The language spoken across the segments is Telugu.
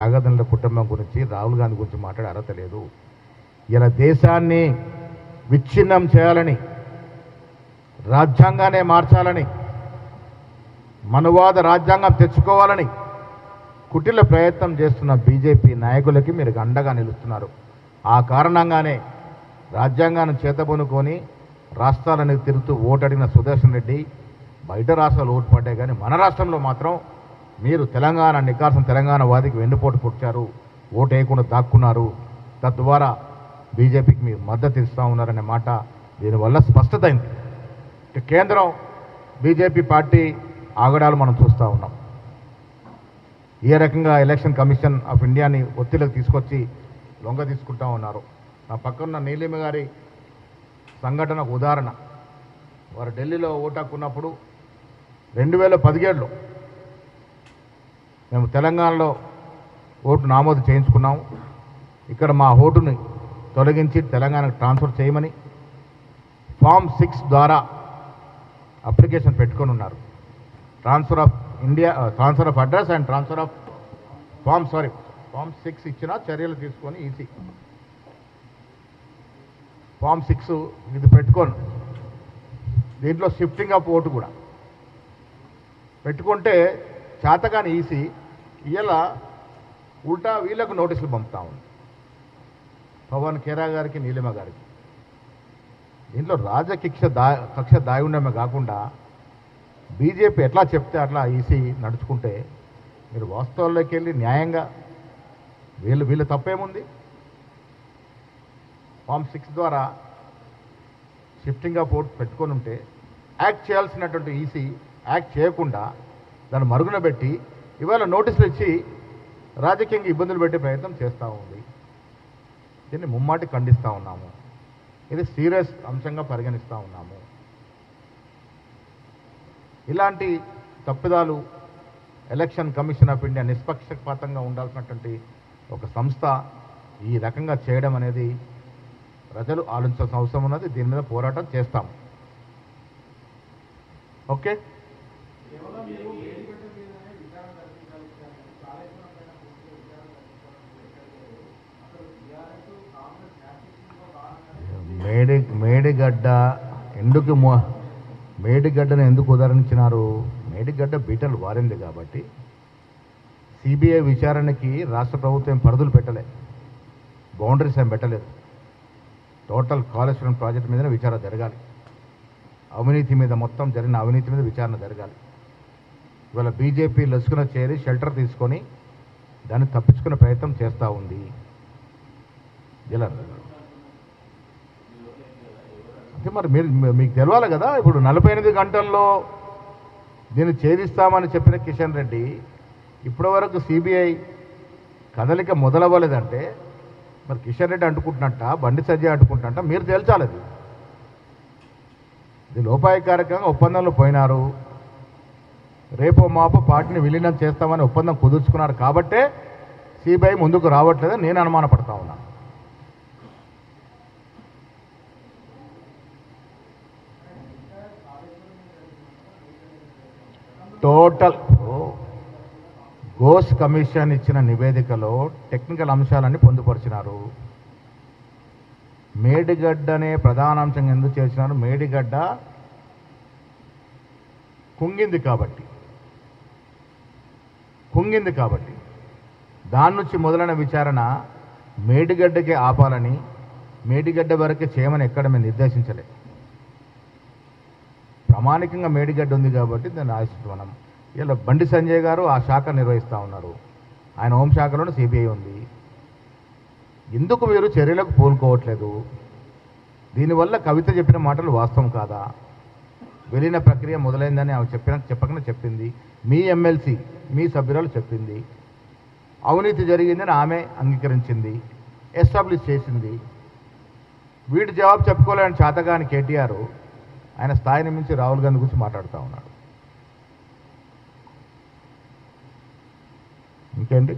నాగార్జున కుటుంబం గురించి రాహుల్ గాంధీ గురించి మాట్లాడే అర్హత లేదు. ఇలా దేశాన్ని విచ్ఛిన్నం చేయాలని, రాజ్యాంగాన్ని మార్చాలని, మనువాద రాజ్యాంగం తెచ్చుకోవాలని కుటిల ప్రయత్నం చేస్తున్న బీజేపీ నాయకులకి మీరు అండగా నిలుస్తున్నారు. ఆ కారణంగానే రాజ్యాంగాన్ని చేతబొనుకొని రాష్ట్రాలను తిరుగుతూ ఓటడిగిన సుదర్శన్ రెడ్డి బయట రాష్ట్రాలు ఓటు పడ్డాయి, కానీ మన రాష్ట్రంలో మాత్రం మీరు తెలంగాణ నికార్సం తెలంగాణ వాదికి వెన్నుపోటు పుట్టారు, ఓటు వేయకుండా దాక్కున్నారు. తద్వారా బీజేపీకి మీరు మద్దతు ఇస్తూ ఉన్నారనే మాట దీనివల్ల స్పష్టత అయింది. కేంద్రం బీజేపీ పార్టీ ఆగడాలు మనం చూస్తూ ఉన్నాం. ఏ రకంగా ఎలక్షన్ కమిషన్ ఆఫ్ ఇండియాని ఒత్తిడికి తీసుకొచ్చి లొంగ తీసుకుంటూ ఉన్నారు. నా పక్కన నీలిమ గారి సంఘటన ఒక ఉదాహరణ. వారు ఢిల్లీలో ఓటు హక్కున్నప్పుడు 2017లో మేము తెలంగాణలో ఓటు నమోదు చేయించుకున్నాము. ఇక్కడ మా ఓటుని తొలగించి తెలంగాణకు ట్రాన్స్ఫర్ చేయమని ఫామ్ 6 ద్వారా అప్లికేషన్ పెట్టుకొని ఉన్నారు. Transfer of address and transfer of form 6 ఇచ్చిన చర్యలు తీసుకొని ఈసీ ఫామ్ 6 ఇది పెట్టుకోను. దీంట్లో షిఫ్టింగ్ ఆఫ్ ఓటు కూడా పెట్టుకుంటే చేతగాని ఈసీ ఇలా ఉల్టా వీళ్ళకు నోటీసులు పంపుతా ఉంది, పవన్ ఖేరా గారికి, నీలిమ గారికి. దీంట్లో కక్ష దాగి ఉండమే కాకుండా బీజేపీ ఎట్లా చెప్తే అట్లా ఈసీ నడుచుకుంటే మీరు వాస్తవాల్లోకి వెళ్ళి న్యాయంగా వీళ్ళ తప్పేముంది? ఫామ్ 6 ద్వారా షిఫ్టింగ్ ఆఫ్ ఓట్ పెట్టుకొని ఉంటే యాక్ట్ చేయాల్సినటువంటి ఈసీ యాక్ట్ చేయకుండా దాన్ని మరుగున పెట్టి ఇవాళ నోటీసులు ఇచ్చి రాజకీయంగా ఇబ్బందులు పెట్టే ప్రయత్నం చేస్తూ ఉంది. దీన్ని ముమ్మాటి ఖండిస్తూ ఉన్నాము. ఇది సీరియస్ అంశంగా పరిగణిస్తూ ఉన్నాము. ఇలాంటి తప్పిదాలు ఎలక్షన్ కమిషన్ ఆఫ్ ఇండియా నిష్పక్షపాతంగా ఉండాల్సినటువంటి ఒక సంస్థ ఈ రకంగా చేయడం అనేది ప్రజలు ఆలోచించాల్సిన అవసరం ఉన్నది. దీని మీద పోరాటం చేస్తాం. ఓకే, మేడిగడ్డను ఎందుకు ఉదాహరించినారు? మేడిగడ్డ బీటలు వారింది కాబట్టి సిబిఐ విచారణకి రాష్ట్ర ప్రభుత్వం పరిధులు పెట్టలే, బౌండరీస్ ఏం పెట్టలేదు. టోటల్ కాళేశ్వరం ప్రాజెక్టు మీదనే విచారణ జరగాలి. అవినీతి మీద, మొత్తం జరిగిన అవినీతి మీద విచారణ జరగాలి. ఇవాళ బీజేపీ లసుకున చేరి షెల్టర్ తీసుకొని దాన్ని తప్పించుకునే ప్రయత్నం చేస్తూ ఉంది. ఇలా అంటే మరి మీకు తెలవాలి కదా. ఇప్పుడు 48 గంటల్లో దీన్ని ఛేదిస్తామని చెప్పిన కిషన్ రెడ్డి ఇప్పటి వరకు సిబిఐ కదలిక మొదలవ్వలేదంటే మరి కిషన్ రెడ్డి అంటుకుంటున్నట్ట, బండి సంజయ్ అంటుకుంటున్నట్ట మీరు తేల్చాలి. ఇది లోపాయకారకంగా ఒప్పందంలో పోయినారు. రేపో మాపో పార్టీని విలీనం చేస్తామని ఒప్పందం కుదుర్చుకున్నారు కాబట్టే సిబిఐ ముందుకు రావట్లేదని నేను అనుమానపడతా ఉన్నాను. టోటల్ ఘోష్ కమిషన్ ఇచ్చిన నివేదికలో టెక్నికల్ అంశాలన్నీ పొందుపరిచినారు. మేడిగడ్డనే ప్రధాన అంశంగా ఎందుకు చేసినారు? మేడిగడ్డ కుంగింది కాబట్టి దాని నుంచి మొదలైన విచారణ మేడిగడ్డకే ఆపాలని, మేడిగడ్డ వరకే చేయమని ఎక్కడ మేము నిర్దేశించలే. ప్రామాణికంగా మేడిగడ్డ ఉంది కాబట్టి దాన్ని ఆశిస్తున్నాం. ఇలా బండి సంజయ్ గారు ఆ శాఖ నిర్వహిస్తూ ఉన్నారు. ఆయన హోంశాఖలోనే సిబిఐ ఉంది. ఎందుకు మీరు చర్యలకు పూనుకోవట్లేదు? దీనివల్ల కవిత చెప్పిన మాటలు వాస్తవం కాదా? విలీన ప్రక్రియ మొదలైందని ఆమె చెప్పకనే చెప్పింది. మీ ఎమ్మెల్సీ, మీ సభ్యురాలు చెప్పింది. అవినీతి జరిగిందని ఆమె అంగీకరించింది, ఎస్టాబ్లిష్ చేసింది. వీటి జవాబు చెప్పుకోలేని చేతగాని కేటీఆర్ ఆయన స్థాయిని మించి రాహుల్ గాంధీ గురించి మాట్లాడుతూ ఉన్నాడు. ఇంకేంటి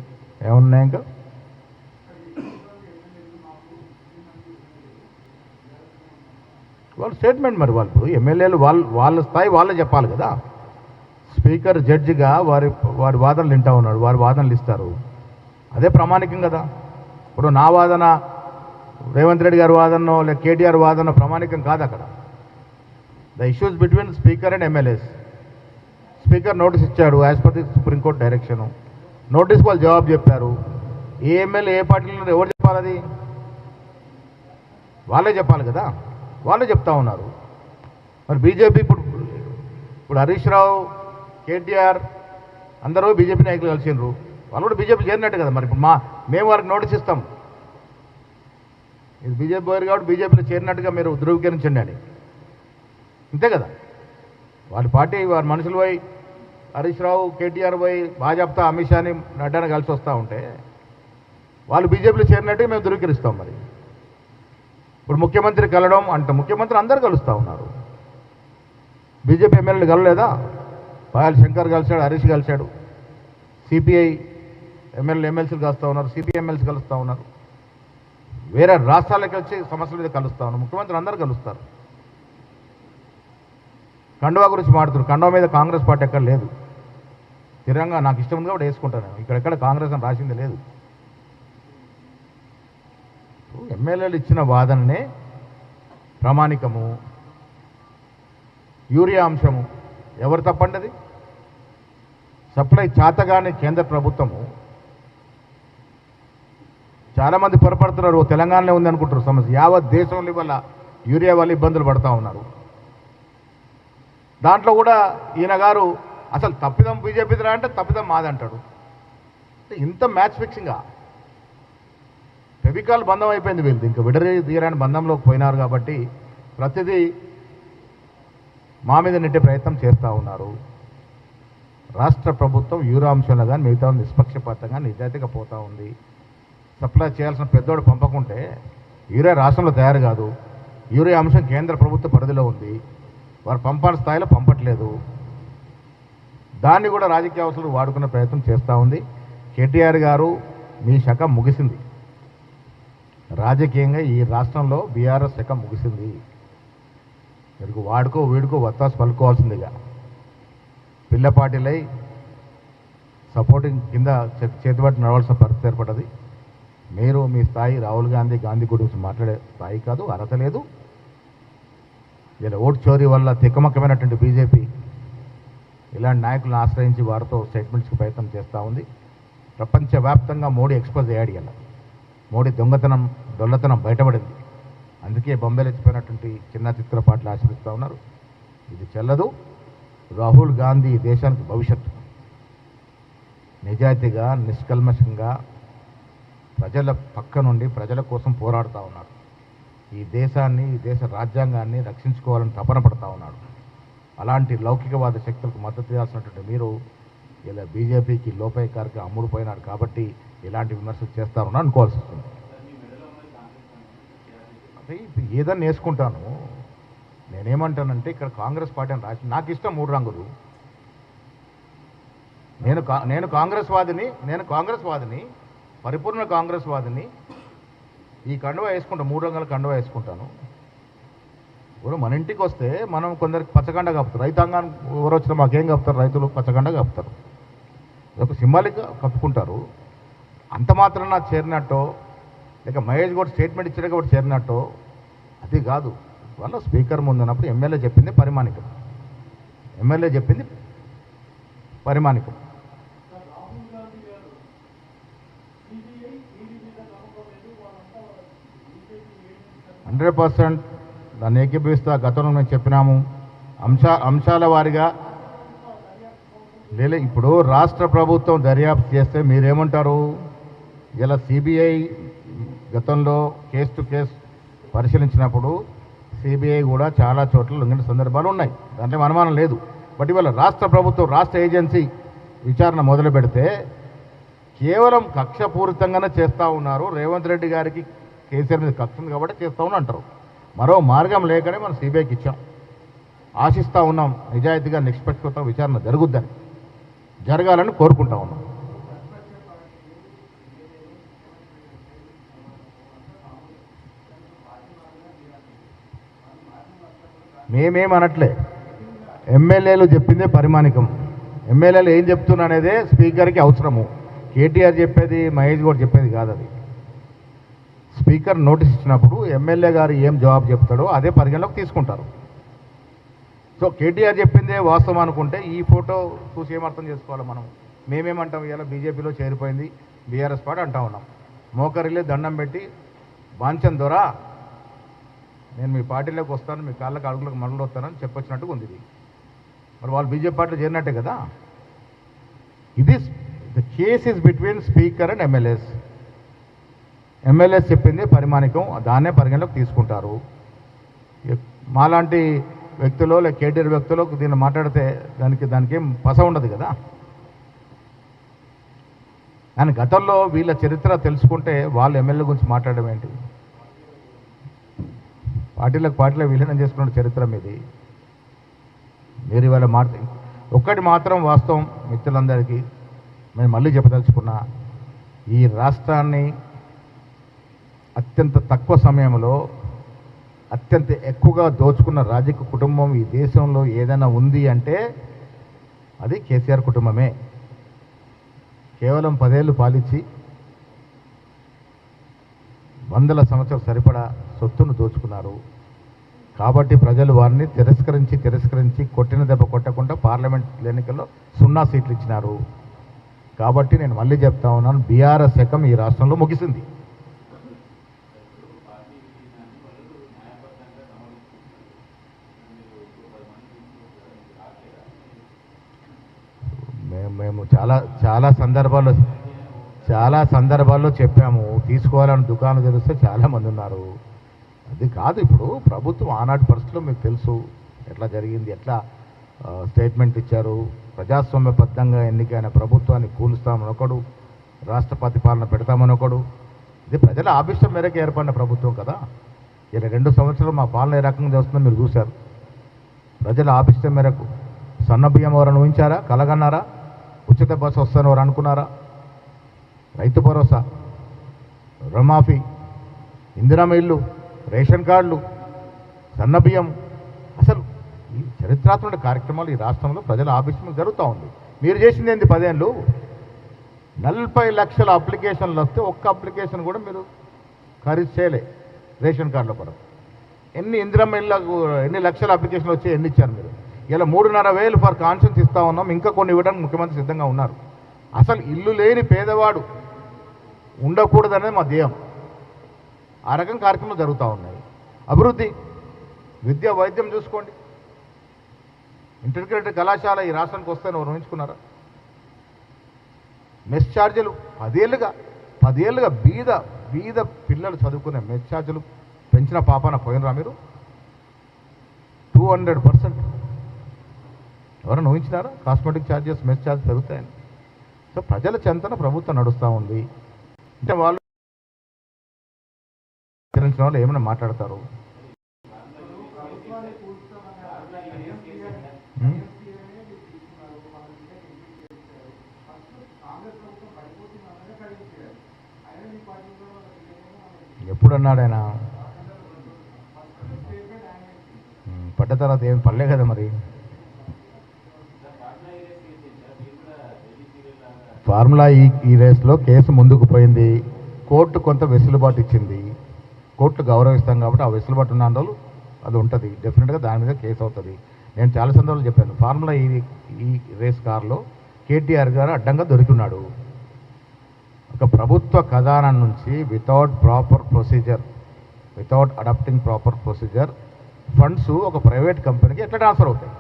ఏమున్నాయి ఇంకా? వాళ్ళ స్టేట్మెంట్ మరి వాళ్ళు ఎమ్మెల్యేలు వాళ్ళ స్థాయి వాళ్ళే చెప్పాలి కదా. స్పీకర్ జడ్జిగా వారి వాదనలు వింటూ ఉన్నాడు, వారి వాదనలు ఇస్తారు. అదే ప్రామాణికం కదా. ఇప్పుడు నా వాదన రేవంత్ రెడ్డి గారి వాదనో లేక కేటీఆర్ వాదన ప్రామాణికం కాదు. అక్కడ the issues between speaker and MLAs. Speaker notice ఇచ్చాడు as per the supreme court direction. నోటీస్కి వాళ్ళు జవాబు చెప్పారు. ఏ ఎమ్మెల్యే ఏ పార్టీలో ఎవరు చెప్పాలి? అది వాళ్ళే చెప్పాలి కదా. వాళ్ళే చెప్తా ఉన్నారు. మరి బీజేపీ ఇప్పుడు హరీష్ రావు, కేటీఆర్ అందరూ బీజేపీ నాయకులు కలిసినారు. వాళ్ళు కూడా బీజేపీ చేరినట్టు కదా. మరి ఇప్పుడు మేము వారికి నోటీస్ ఇస్తాం, ఇది బీజేపీ పోయారు కాబట్టి బీజేపీలో చేరినట్టుగా మీరు ధృవీకరించండి అని. అంతే కదా. వారి పార్టీ వారి మనుషులు పోయి హరీష్ రావు, కేటీఆర్ పోయి భాజపా అమిత్ షాని నడ్డాని కలిసి వస్తూ ఉంటే వాళ్ళు బీజేపీలో చేరినట్టుగా మేము ధృవీకరిస్తాం. మరి ఇప్పుడు ముఖ్యమంత్రి కలవడం అంటే ముఖ్యమంత్రి అందరు కలుస్తూ ఉన్నారు. బీజేపీ ఎమ్మెల్యేలు కలవలేదా? పాయల్ శంకర్ కలిశాడు, హరీష్ కలిశాడు. సిపిఐ ఎమ్మెల్సీలు కలుస్తూ ఉన్నారు, సిపిఐ ఎమ్మెల్సీ కలుస్తూ ఉన్నారు. వేరే రాష్ట్రాలకు వచ్చి సమస్యల మీద కలుస్తూ ఉన్నారు. ముఖ్యమంత్రి అందరూ కలుస్తారు. కండువా గురించి మాట్లాడుతున్నారు. కండువా మీద కాంగ్రెస్ పార్టీ ఎక్కడ లేదు. స్థిరంగా నాకు ఇష్టం ఉంది కాబట్టి వేసుకుంటాను. ఇక్కడెక్కడ కాంగ్రెస్ అని రాసింది లేదు. ఎమ్మెల్యేలు ఇచ్చిన వాదననే ప్రామాణికము. యూరియా అంశము ఎవరు తప్పండి? సప్లై చాతగానే కేంద్ర ప్రభుత్వము. చాలామంది పొరపడుతున్నారు, తెలంగాణలో ఉంది అనుకుంటారు సమస్య. యావత్ దేశంలో వల్ల యూరియా వల్ల ఇబ్బందులు పడుతూ ఉన్నారు. దాంట్లో కూడా ఈయన గారు అసలు తప్పిదం బీజేపీదిరా అంటే తప్పిదం మాదంటాడు. ఇంత మ్యాచ్ ఫిక్సింగా ఫెవికాల్ బంధం అయిపోయింది వీళ్ళది. ఇంకా విడరి తీరాని బంధంలోకి పోయినారు కాబట్టి ప్రతిదీ మా మీద నెట్టే ప్రయత్నం చేస్తూ ఉన్నారు. రాష్ట్ర ప్రభుత్వం యూరియా అంశంలో కానీ మిగతా నిష్పక్షపాతంగా నిజాయితీగా పోతూ ఉంది. సప్లై చేయాల్సిన పెద్దోడు పంపకుంటే యూరియా రాష్ట్రంలో తయారు కాదు. యూరియా అంశం కేంద్ర ప్రభుత్వ పరిధిలో ఉంది. వారు పంపాల్సిన స్థాయిలో పంపట్లేదు. దాన్ని కూడా రాజకీయ అవసరాలు వాడుకునే ప్రయత్నం చేస్తూ ఉంది. కేటీఆర్ గారు మీ శకం ముగిసింది. రాజకీయంగా ఈ రాష్ట్రంలో బీఆర్ఎస్ శకం ముగిసింది. మీరు వాడుకో వీడుకో వత్తాసు పలుకోవాల్సిందిగా పిల్లపాటిలై సపోర్టింగ్ కింద చేతిబట్టి నడవాల్సిన పరిస్థితి ఏర్పడ్డది. మీరు మీ స్థాయి రాహుల్ గాంధీ గురించి మాట్లాడే స్థాయి కాదు, అర్హత లేదు. ఇలా ఓటు చోరీ వల్ల తిక్కమక్కమైనటువంటి బీజేపీ ఇలాంటి నాయకులను ఆశ్రయించి వారితో స్టేట్మెంట్స్కి ప్రయత్నం చేస్తూ ఉంది. ప్రపంచవ్యాప్తంగా మోడీ ఎక్స్పోజ్ అయ్యాడు. ఇలా మోడీ దొల్లతనం బయటపడింది. అందుకే బొంబేలో ఇచ్చిపోయినటువంటి చిన్న చిత్రపాట్లు ఆశ్రయిస్తూ ఉన్నారు. ఇది చెల్లదు. రాహుల్ గాంధీ దేశానికి భవిష్యత్తు. నిజాయితీగా నిష్కల్మషంగా ప్రజల పక్క నుండి ప్రజల కోసం పోరాడుతూ ఉన్నాడు. ఈ దేశాన్ని, ఈ దేశ రాజ్యాంగాన్ని రక్షించుకోవాలని తపన పడుతూ ఉన్నాడు. అలాంటి లౌకికవాద శక్తులకు మద్దతు ఇవ్వాల్సినటువంటి మీరు ఇలా బీజేపీకి లోపాయకారికి అమ్ముడుపోయినాడు కాబట్టి ఇలాంటి విమర్శలు చేస్తారని అనుకోవాల్సి వస్తుంది. అదే ఏదన్నా వేసుకుంటాను. నేనేమంటానంటే ఇక్కడ కాంగ్రెస్ పార్టీ అని రాసి నాకు ఇష్టం 3 రంగులు. నేను కాంగ్రెస్ వాదిని, పరిపూర్ణ కాంగ్రెస్ వాదిని. ఈ కండువా వేసుకుంటాను, 3 రంగుల కండువా వేసుకుంటాను. ఇప్పుడు మన ఇంటికి వస్తే మనం కొందరికి పచ్చగండ కప్పుతారు. రైతాంగాన్ని ఎవరు వచ్చినా మాకేం కప్పుతారు? రైతులు పచ్చగండ కప్పుతారు. ఒక సింబాలిక్గా కప్పుకుంటారు. అంత మాత్రం నాకు చేరినట్టో లేక మహేష్ గౌడ్ స్టేట్మెంట్ ఇచ్చాడు కాబట్టి చేరినట్టో అది కాదు. వాళ్ళ స్పీకర్ ముందు ఉన్నప్పుడు ఎమ్మెల్యే చెప్పింది పరిమాణికం. ఎమ్మెల్యే చెప్పింది పరిమాణికం. 100% దాన్ని ఏకీభవిస్తా. గతంలో మేము చెప్పినాము అంశాల వారీగా. లేదు ఇప్పుడు రాష్ట్ర ప్రభుత్వం దర్యాప్తు చేస్తే మీరేమంటారు? ఇలా సిబిఐ గతంలో కేసు టు కేసు పరిశీలించినప్పుడు సిబిఐ కూడా చాలా చోట్ల లొంగిన సందర్భాలు ఉన్నాయి. దాంట్లో అనుమానం లేదు. బట్ ఇవాళ రాష్ట్ర ప్రభుత్వం, రాష్ట్ర ఏజెన్సీ విచారణ మొదలు పెడితే కేవలం కక్షపూరితంగానే చేస్తూ ఉన్నారు. రేవంత్ రెడ్డి గారికి కేసీఆర్ మీద కక్ష ఉంది కాబట్టి చేస్తామని అంటారు. మరో మార్గం లేకనే మనం సిబిఐకి ఇచ్చాం. ఆశిస్తూ ఉన్నాం నిజాయితీగా నిష్పక్షపాత విచారణ జరగాలని కోరుకుంటా ఉన్నాం. మేమేమనట్లే. ఎమ్మెల్యేలు చెప్పిందే పరిమాణికం. ఎమ్మెల్యేలు ఏం చెప్తున్నా అనేదే స్పీకర్కి అవసరము. కేటీఆర్ చెప్పేది మహేష్ గౌడ్ చెప్పేది కాదు అది. స్పీకర్ నోటీస్ ఇచ్చినప్పుడు ఎమ్మెల్యే గారు ఏం జవాబు చెప్తాడో అదే పరిగణలోకి తీసుకుంటారు. సో కేటీఆర్ చెప్పిందే వాస్తవం అనుకుంటే ఈ ఫోటో చూసి ఏమర్థం చేసుకోవాలి మనం? మేమేమంటాం, ఇలా బీజేపీలో చేరిపోయింది బీఆర్ఎస్ పార్టీ అంటా ఉన్నాం. మోకరిల్లే దండం పెట్టి బాంచన్ దొరా నేను మీ పార్టీలోకి వస్తాను, మీ కాళ్ళకి అడుగులకు మరలు వస్తానని చెప్పొచ్చినట్టుగా ఉంది ఇది. మరి వాళ్ళు బీజేపీ పార్టీలో చేరినట్టే కదా. ఇది the case is between speaker and MLAs. MLAs చెప్పింది పరిమాణికం, దాన్నే పరిగణలోకి తీసుకుంటారు. మాలాంటి వ్యక్తులు లేక కేటీఆర్ వ్యక్తులు దీన్ని మాట్లాడితే దానికి ఏం పస ఉండదు కదా. కానీ గతంలో వీళ్ళ చరిత్ర తెలుసుకుంటే వాళ్ళు ఎమ్మెల్యే గురించి మాట్లాడడం ఏంటి? పార్టీలో విలీనం చేసుకున్న చరిత్ర మీది. మీరు ఇవాళ ఒక్కటి మాత్రం వాస్తవం మిత్రులందరికీ నేను మళ్ళీ చెప్పదలుచుకున్నా, ఈ రాష్ట్రాన్ని అత్యంత తక్కువ సమయంలో అత్యంత ఎక్కువగా దోచుకున్న రాజకీయ కుటుంబం ఈ దేశంలో ఏదైనా ఉంది అంటే అది కేసీఆర్ కుటుంబమే. కేవలం 10 ఏళ్ళు పాలించి వందల సంవత్సరాలు సరిపడా సొత్తును దోచుకున్నారు. కాబట్టి ప్రజలు వారిని తిరస్కరించి కొట్టిన దెబ్బ కొట్టకుండా పార్లమెంట్ ఎన్నికల్లో 0 సీట్లు ఇచ్చినారు. కాబట్టి నేను మళ్ళీ చెప్తా ఉన్నాను, బీఆర్ఎస్ శకం ఈ రాష్ట్రంలో ముగిసింది. మేము చాలా సందర్భాల్లో చెప్పాము, తీసుకోవాలని దుకాణం తెరిస్తే చాలామంది ఉన్నారు. అది కాదు. ఇప్పుడు ప్రభుత్వం ఆనాటి పరిస్థితుల్లో మీకు తెలుసు ఎట్లా జరిగింది, ఎట్లా స్టేట్మెంట్ ఇచ్చారు. ప్రజాస్వామ్యబద్ధంగా ఎన్నికైన ప్రభుత్వాన్ని కూలుస్తామనొకడు, రాష్ట్రపతి పాలన పెడతామనొకడు. ఇది ప్రజల ఆభిష్టం మేరకు ఏర్పడిన ప్రభుత్వం కదా. ఇలా 2 సంవత్సరాలు మా పాలన ఏ రకంగా చేస్తుందో మీరు చూశారు. ప్రజల ఆభిష్టం మేరకు సన్నబియ్యం ఎవరైనా ఊహించారా? కలగన్నారా? ఉచిత బస్సు వస్తాను ఎవరు అనుకున్నారా? రైతు భరోసా, రుణమాఫీ, ఇందిరమ్మ ఇల్లు, రేషన్ కార్డులు, సన్నబియ్యం, అసలు ఈ చరిత్రాత్మక కార్యక్రమాలు ఈ రాష్ట్రంలో ప్రజల ఆభిష్టం జరుగుతూ ఉంది. మీరు చేసింది ఏంటి? 10 ఏళ్ళు 40 లక్షల అప్లికేషన్లు వస్తే ఒక్క అప్లికేషన్ కూడా మీరు ఖరీదు చేయలే. రేషన్ కార్డుల కొరకు ఎన్ని ఇందిరమ్మ ఇళ్ళకు ఎన్ని లక్షల అప్లికేషన్లు వచ్చి ఎన్ని ఇచ్చారు మీరు? ఇలా 3,500 ఫర్ కాన్షన్స్ ఇస్తూ ఉన్నాం. ఇంకా కొన్ని ఇవ్వడానికి ముఖ్యమంత్రి సిద్ధంగా ఉన్నారు. అసలు ఇల్లు లేని పేదవాడు ఉండకూడదనేది మా ధ్యేయం. ఆ రకం కార్యక్రమాలు జరుగుతూ ఉన్నాయి. అభివృద్ధి, విద్య, వైద్యం చూసుకోండి. ఇంటర్గ్రేటెడ్ కళాశాల ఈ రాష్ట్రానికి వస్తే నువ్వు ఊహించుకున్నారా? మెస్ ఛార్జీలు 10 ఏళ్ళుగా బీద పిల్లలు చదువుకునే మెస్ ఛార్జీలు పెంచిన పాపాన పోయినరా మీరు? 200% ఎవరైనా ఊహించినారా? కాస్మెటిక్ ఛార్జెస్, మెస్ ఛార్జెస్ పెరుగుతాయని. సో ప్రజల చెంతన ప్రభుత్వం నడుస్తూ ఉంది. అంటే వాళ్ళు తెలిసిన వాళ్ళు ఏమైనా మాట్లాడతారు. ఎప్పుడు అన్నాడు ఆయన? పడ్డ తర్వాత ఏం పడలే కదా మరి. ఫార్ములా ఈ రేస్లో కేసు ముందుకు పోయింది. కోర్టు కొంత వెసులుబాటు ఇచ్చింది. కోర్టు గౌరవిస్తాం కాబట్టి ఆ వెసులుబాటు ఉన్న రోజులు అది ఉంటుంది. డెఫినెట్గా దాని మీద కేసు అవుతుంది. నేను చాలా సందర్భాలు చెప్పాను. ఫార్ములా ఈ రేస్ కార్లో కేటీఆర్ గారు అడ్డంగా దొరికిన్నాడు. ఒక ప్రభుత్వ ఖజానా నుంచి without adopting proper procedure funds ఒక ప్రైవేట్ కంపెనీకి ఎట్లా ట్రాన్స్ఫర్ అవుతాయి?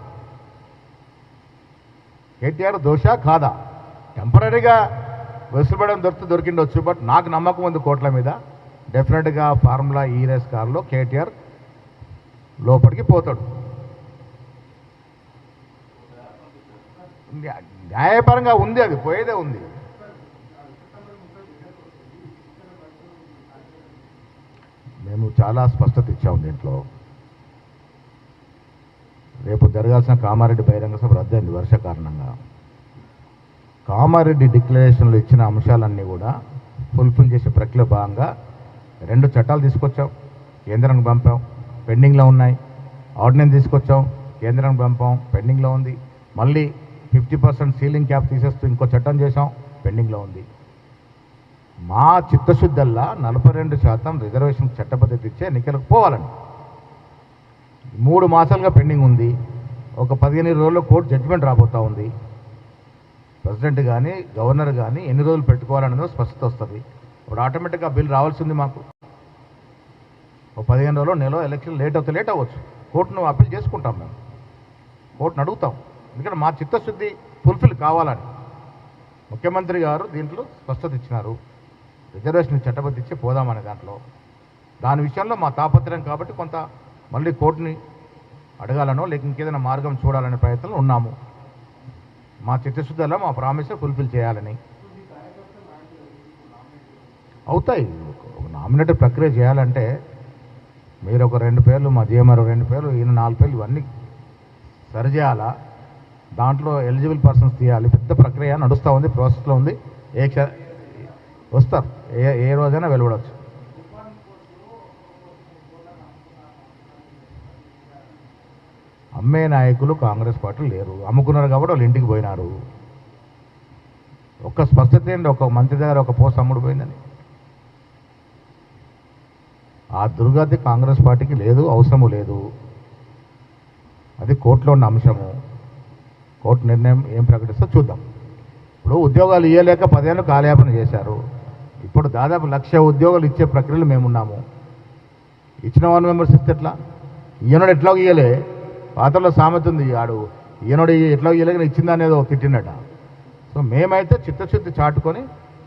కేటీఆర్ దోషా కాదా? టెంపరీగా వెసులుబడడం దొరికిండొచ్చు. బట్ నాకు నమ్మకం ఉంది కోట్ల మీద. డెఫినెట్గా ఫార్ములా ఈ రేస్ కార్లో కేటీఆర్ లోపలికి పోతాడు. న్యాయపరంగా ఉంది, అది పోయేదే ఉంది. మేము చాలా స్పష్టత ఇచ్చాము దీంట్లో. రేపు జరగాల్సిన కామారెడ్డి బహిరంగ సభ రద్దయింది వర్ష కారణంగా. కామారెడ్డి డిక్లరేషన్లో ఇచ్చిన అంశాలన్నీ కూడా ఫుల్ఫిల్ చేసే ప్రక్రియ భాగంగా 2 చట్టాలు తీసుకొచ్చాం, కేంద్రానికి పంపాం, పెండింగ్లో ఉన్నాయి. ఆర్డినెన్స్ తీసుకొచ్చాం, కేంద్రానికి పంపాం, పెండింగ్లో ఉంది. మళ్ళీ 50% సీలింగ్ క్యాప్ తీసేస్తూ ఇంకో చట్టం చేసాం, పెండింగ్లో ఉంది. మా చిత్తశుద్ధల్లా 42% రిజర్వేషన్ చట్టబద్ధత ఇచ్చే ఎన్నికలకు పోవాలని 3 మాసాలుగా పెండింగ్ ఉంది. ఒక 15 రోజుల్లో కోర్టు జడ్జిమెంట్ రాబోతూ ఉంది. ప్రెసిడెంట్ కానీ గవర్నర్ కానీ ఎన్ని రోజులు పెట్టుకోవాలనేది స్పష్టత వస్తుంది. ఇప్పుడు ఆటోమేటిక్గా బిల్ రావాల్సింది మాకు. ఒక 15 రోజుల్లో నెల ఎలక్షన్ లేట్ అవ్వచ్చు. కోర్టును అప్పీల్ చేసుకుంటాం, మేము కోర్టును అడుగుతాం. ఎందుకంటే మా చిత్తశుద్ధి ఫుల్ఫిల్ కావాలని ముఖ్యమంత్రి గారు దీంట్లో స్పష్టత ఇచ్చినారు. రిజర్వేషన్ చట్టబద్ధ ఇచ్చి పోదామనే దాని విషయంలో మా తాపత్రయం కాబట్టి కొంత మళ్ళీ కోర్టుని అడగాలనో లేక ఇంకేదైనా మార్గం చూడాలనే ప్రయత్నంలో ఉన్నాము. మా చిత్తశుద్ధిలో మా ప్రామిస్ ఫుల్ఫిల్ చేయాలని. అవుతాయి. ఒక నామినేటెడ్ ప్రక్రియ చేయాలంటే మీరు ఒక 2 పేర్లు, మా జీఎంఆర్ 2 పేర్లు, ఈయన 4 పేర్లు, ఇవన్నీ సరిచేయాలా. దాంట్లో ఎలిజిబుల్ పర్సన్స్ తీయాలి. పెద్ద ప్రక్రియ నడుస్తూ ఉంది, ప్రాసెస్లో ఉంది. వస్తారు, ఏ రోజైనా వెలువడవచ్చు. అమ్మే నాయకులు కాంగ్రెస్ పార్టీ లేరు. అమ్ముకున్నారు కాబట్టి వాళ్ళు ఇంటికి పోయినారు. ఒక్క స్పష్టత ఏంటి, ఒక మంత్రి దగ్గర ఒక పోస్ట్ అమ్ముడు పోయిందని. ఆ దుర్గతి కాంగ్రెస్ పార్టీకి లేదు, అవసరము లేదు. అది కోర్టులో ఉన్న అంశము. కోర్టు నిర్ణయం ఏం ప్రకటిస్తో చూద్దాం. ఇప్పుడు ఉద్యోగాలు ఇవ్వలేక 10 ఏళ్ళు కాలయాపన చేశారు. ఇప్పుడు దాదాపు 1,00,000 ఉద్యోగాలు ఇచ్చే ప్రక్రియలో మేమున్నాము. ఇచ్చిన 1 మెంబర్స్ ఇస్తే ఎట్లా? ఈయనోడు ఎట్లా ఇయ్యలే. పాత్రలో సామెత ఉంది, ఆడు ఈయనోడు ఎట్లా ఇయ్యలేక ఇచ్చిందా అనేది తిట్టినట. సో మేమైతే చిత్తశుద్ధి చాటుకొని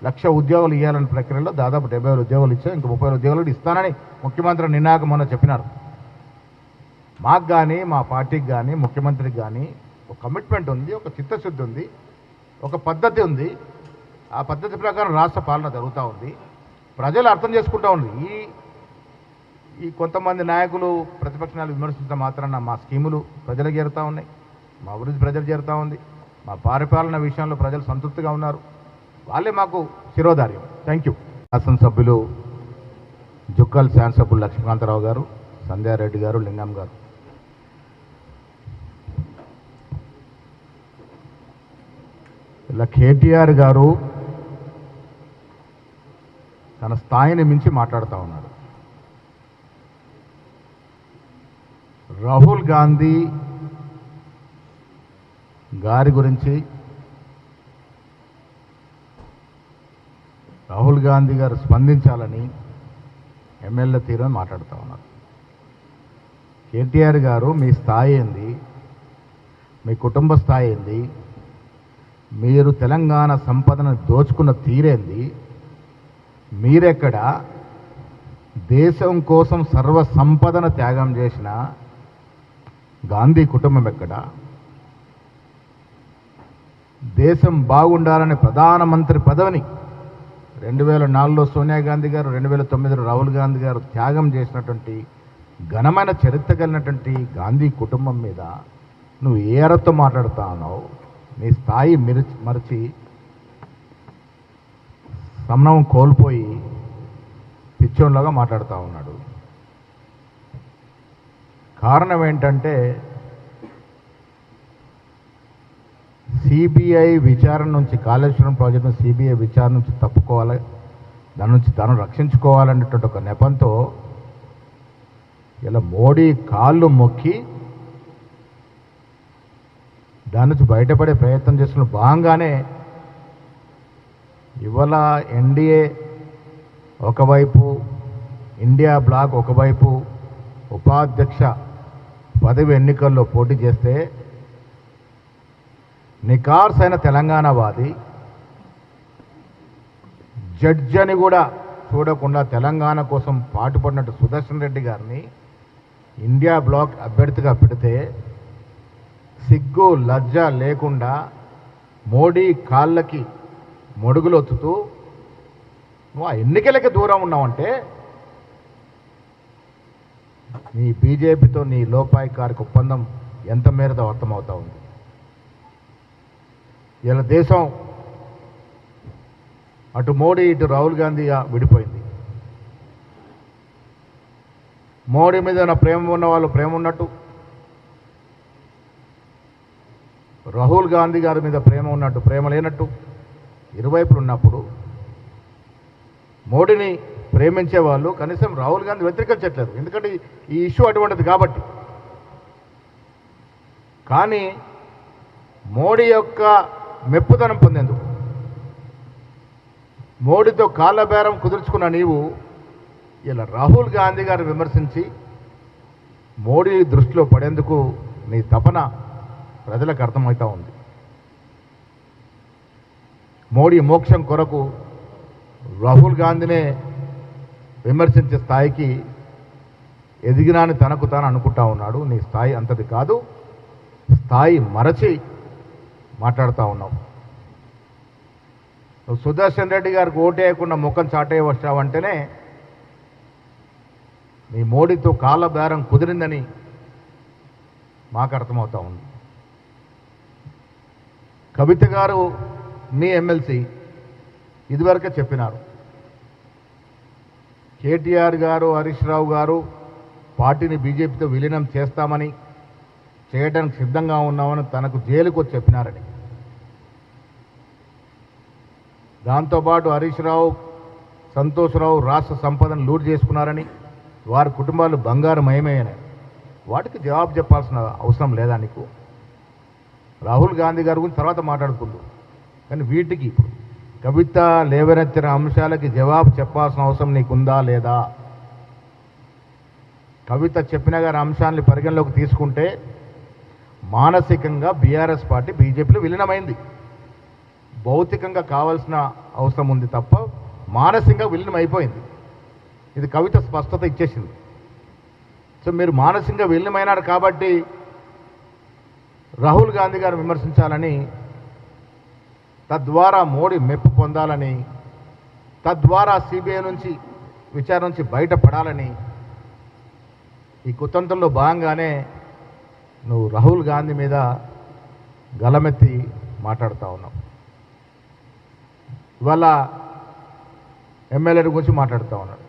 1,00,000 ఉద్యోగాలు ఇవ్వాలని ప్రక్రియలో దాదాపు 70,000 ఉద్యోగాలు ఇచ్చాం. ఇంక 30,000 ఉద్యోగాలు ఇస్తానని ముఖ్యమంత్రి నిర్ణాయకం మొన్న చెప్పినారు. మాకు కానీ మా పార్టీకి కానీ ముఖ్యమంత్రికి కానీ ఒక కమిట్మెంట్ ఉంది, ఒక చిత్తశుద్ధి ఉంది, ఒక పద్ధతి ఉంది. ఆ పద్ధతి ప్రకారం రాష్ట్ర పాలన జరుగుతూ ఉంది. ప్రజలు అర్థం చేసుకుంటూ ఉంది. ఈ కొంతమంది నాయకులు ప్రతిపక్షాలు విమర్శించడం మాత్రాన మా స్కీములు ప్రజలకు చేరుతూ ఉన్నాయి, మా అభివృద్ధి ప్రజలు చేరుతూ ఉంది, మా పరిపాలన విషయంలో ప్రజలు సంతృప్తిగా ఉన్నారు. వాళ్ళే మాకు శిరోధార్యం. Thank you. శాసనసభ్యులు జుక్కల్ శాసనసభ్యులు లక్ష్మీకాంతరావు గారు, సంధ్యారెడ్డి గారు, లింగం గారు, ఇలా కేటీఆర్ గారు తన స్థాయిని మించి మాట్లాడుతూ ఉన్నాడు. రాహుల్ గాంధీ గారి గురించి రాహుల్ గాంధీ గారు స్పందించాలని ఎమ్మెల్యే తీరని మాట్లాడుతూ ఉన్నారు. కేటీఆర్ గారు మీ స్థాయి ఏంది, మీ కుటుంబ స్థాయి ఏంది, మీరు తెలంగాణ సంపదను దోచుకున్న తీరేంది, మీరెక్కడ, దేశం కోసం సర్వ సంపదను త్యాగం చేసిన గాంధీ కుటుంబం ఎక్కడ, దేశం బాగుండాలనే ప్రధానమంత్రి పదవిని 2004లో సోనియా గాంధీ గారు, 2009లో రాహుల్ గాంధీ గారు త్యాగం చేసినటువంటి ఘనమైన చరిత్ర కలిగినటువంటి గాంధీ కుటుంబం మీద నువ్వు ఏ అర్హతతో మాట్లాడుతా ఉన్నావు? నీ స్థాయి మరచి సమనం కోల్పోయి పిచ్చోన్లాగా మాట్లాడుతూ ఉన్నాడు. కారణం ఏంటంటే సిబిఐ విచారణ నుంచి, కాళేశ్వరం ప్రాజెక్టును సిబిఐ విచారణ నుంచి తప్పుకోవాలి, దాని నుంచి తను రక్షించుకోవాలనేటువంటి ఒక నెపంతో ఇలా మోడీ కాళ్ళు మొక్కి దాని నుంచి బయటపడే ప్రయత్నం చేస్తున్న భాగంగానే ఇవాళ ఎన్డీఏ ఒకవైపు, ఇండియా బ్లాక్ ఒకవైపు ఉపాధ్యక్ష పదవి ఎన్నికల్లో పోటీ చేస్తే నికార్స్ అయిన తెలంగాణవాది, జడ్జి అని కూడా చూడకుండా తెలంగాణ కోసం పాటుపడినట్టు సుదర్శన్ రెడ్డి గారిని ఇండియా బ్లాక్ అభ్యర్థిగా పెడితే సిగ్గు లజ్జ లేకుండా మోడీ కాళ్ళకి మొడుగులొత్తుతూ నువ్వు ఆ ఎన్నికలకి దూరం ఉన్నావంటే నీ బీజేపీతో నీ లోపాయికారిక ఒప్పందం ఎంత మేరతో అర్థమవుతా ఉంది. ఇలా దేశం అటు మోడీ ఇటు రాహుల్ గాంధీగా విడిపోయింది. మోడీ మీద నా ప్రేమ ఉన్న వాళ్ళు ప్రేమ ఉన్నట్టు, రాహుల్ గాంధీ గారి మీద ప్రేమ ఉన్నట్టు ప్రేమ లేనట్టు ఇరువైపులు ఉన్నప్పుడు మోడీని ప్రేమించే వాళ్ళు కనీసం రాహుల్ గాంధీ వ్యతిరేకించట్లేదు, ఎందుకంటే ఈ ఇష్యూ అటువంటిది కాబట్టి. కానీ మోడీ యొక్క మెప్పుదనం పొందేందుకు, మోడీతో కాళ్ళ బేరం కుదుర్చుకున్న నీవు ఇలా రాహుల్ గాంధీ గారిని విమర్శించి మోడీ దృష్టిలో పడేందుకు నీ తపన ప్రజలకు అర్థమవుతూ ఉంది. మోడీ మోక్షం కొరకు రాహుల్ గాంధీనే విమర్శించే స్థాయికి ఎదిగినాని తనకు తాను అనుకుంటా ఉన్నాడు. నీ స్థాయి అంతది కాదు, స్థాయి మరచి మాట్లాడుతూ ఉన్నావు. నువ్వు సుదర్శన్ రెడ్డి గారికి ఓటేయకుండా ముఖం చాటే వచ్చావంటేనే నీ మోడీతో కాళ్ళ బేరం కుదిరిందని మాకు అర్థమవుతా ఉంది. కవిత గారు మీ ఎమ్మెల్సీ ఇదివరకే చెప్పినారు, కేటీఆర్ గారు హరీష్ రావు గారు పార్టీని బీజేపీతో విలీనం చేస్తామని, చేయడానికి సిద్ధంగా ఉన్నామని తనకు జైలుకు వచ్చి చెప్పినారని. దాంతోపాటు హరీష్ రావు, సంతోష్ రావు రాష్ట్ర సంపదను లూట్ చేసుకున్నారని, వారి కుటుంబాలు బంగారమయమయ్యాయని. వాటికి జవాబు చెప్పాల్సిన అవసరం లేదా నీకు? రాహుల్ గాంధీ గారి గురించి తర్వాత మాట్లాడుకుందాం, కానీ వీటికి ఇప్పుడు కవిత లేవనెత్తిన అంశాలకి జవాబు చెప్పాల్సిన అవసరం నీకుందా లేదా? కవిత చెప్పిన గారి అంశాన్ని పరిగణలోకి తీసుకుంటే మానసికంగా బీఆర్ఎస్ పార్టీ బీజేపీలో విలీనమైంది. భౌతికంగా కావాల్సిన అవసరం ఉంది తప్ప మానసికంగా విలీనం అయిపోయింది. ఇది కవిత స్పష్టత ఇచ్చేసింది. సో మీరు మానసికంగా విలీనమైనారు కాబట్టి రాహుల్ గాంధీ గారు విమర్శించాలని, తద్వారా మోడీ మెప్పు పొందాలని, తద్వారా సిబిఐ నుంచి విచారణ నుంచి బయటపడాలని ఈ కుతంత్రంలో భాగంగానే నువ్వు రాహుల్ గాంధీ మీద గలమెత్తి మాట్లాడుతూ ఉన్నావు. ఇవాళ ఎమ్మెల్యేల గురించి మాట్లాడుతూ ఉన్నాడు.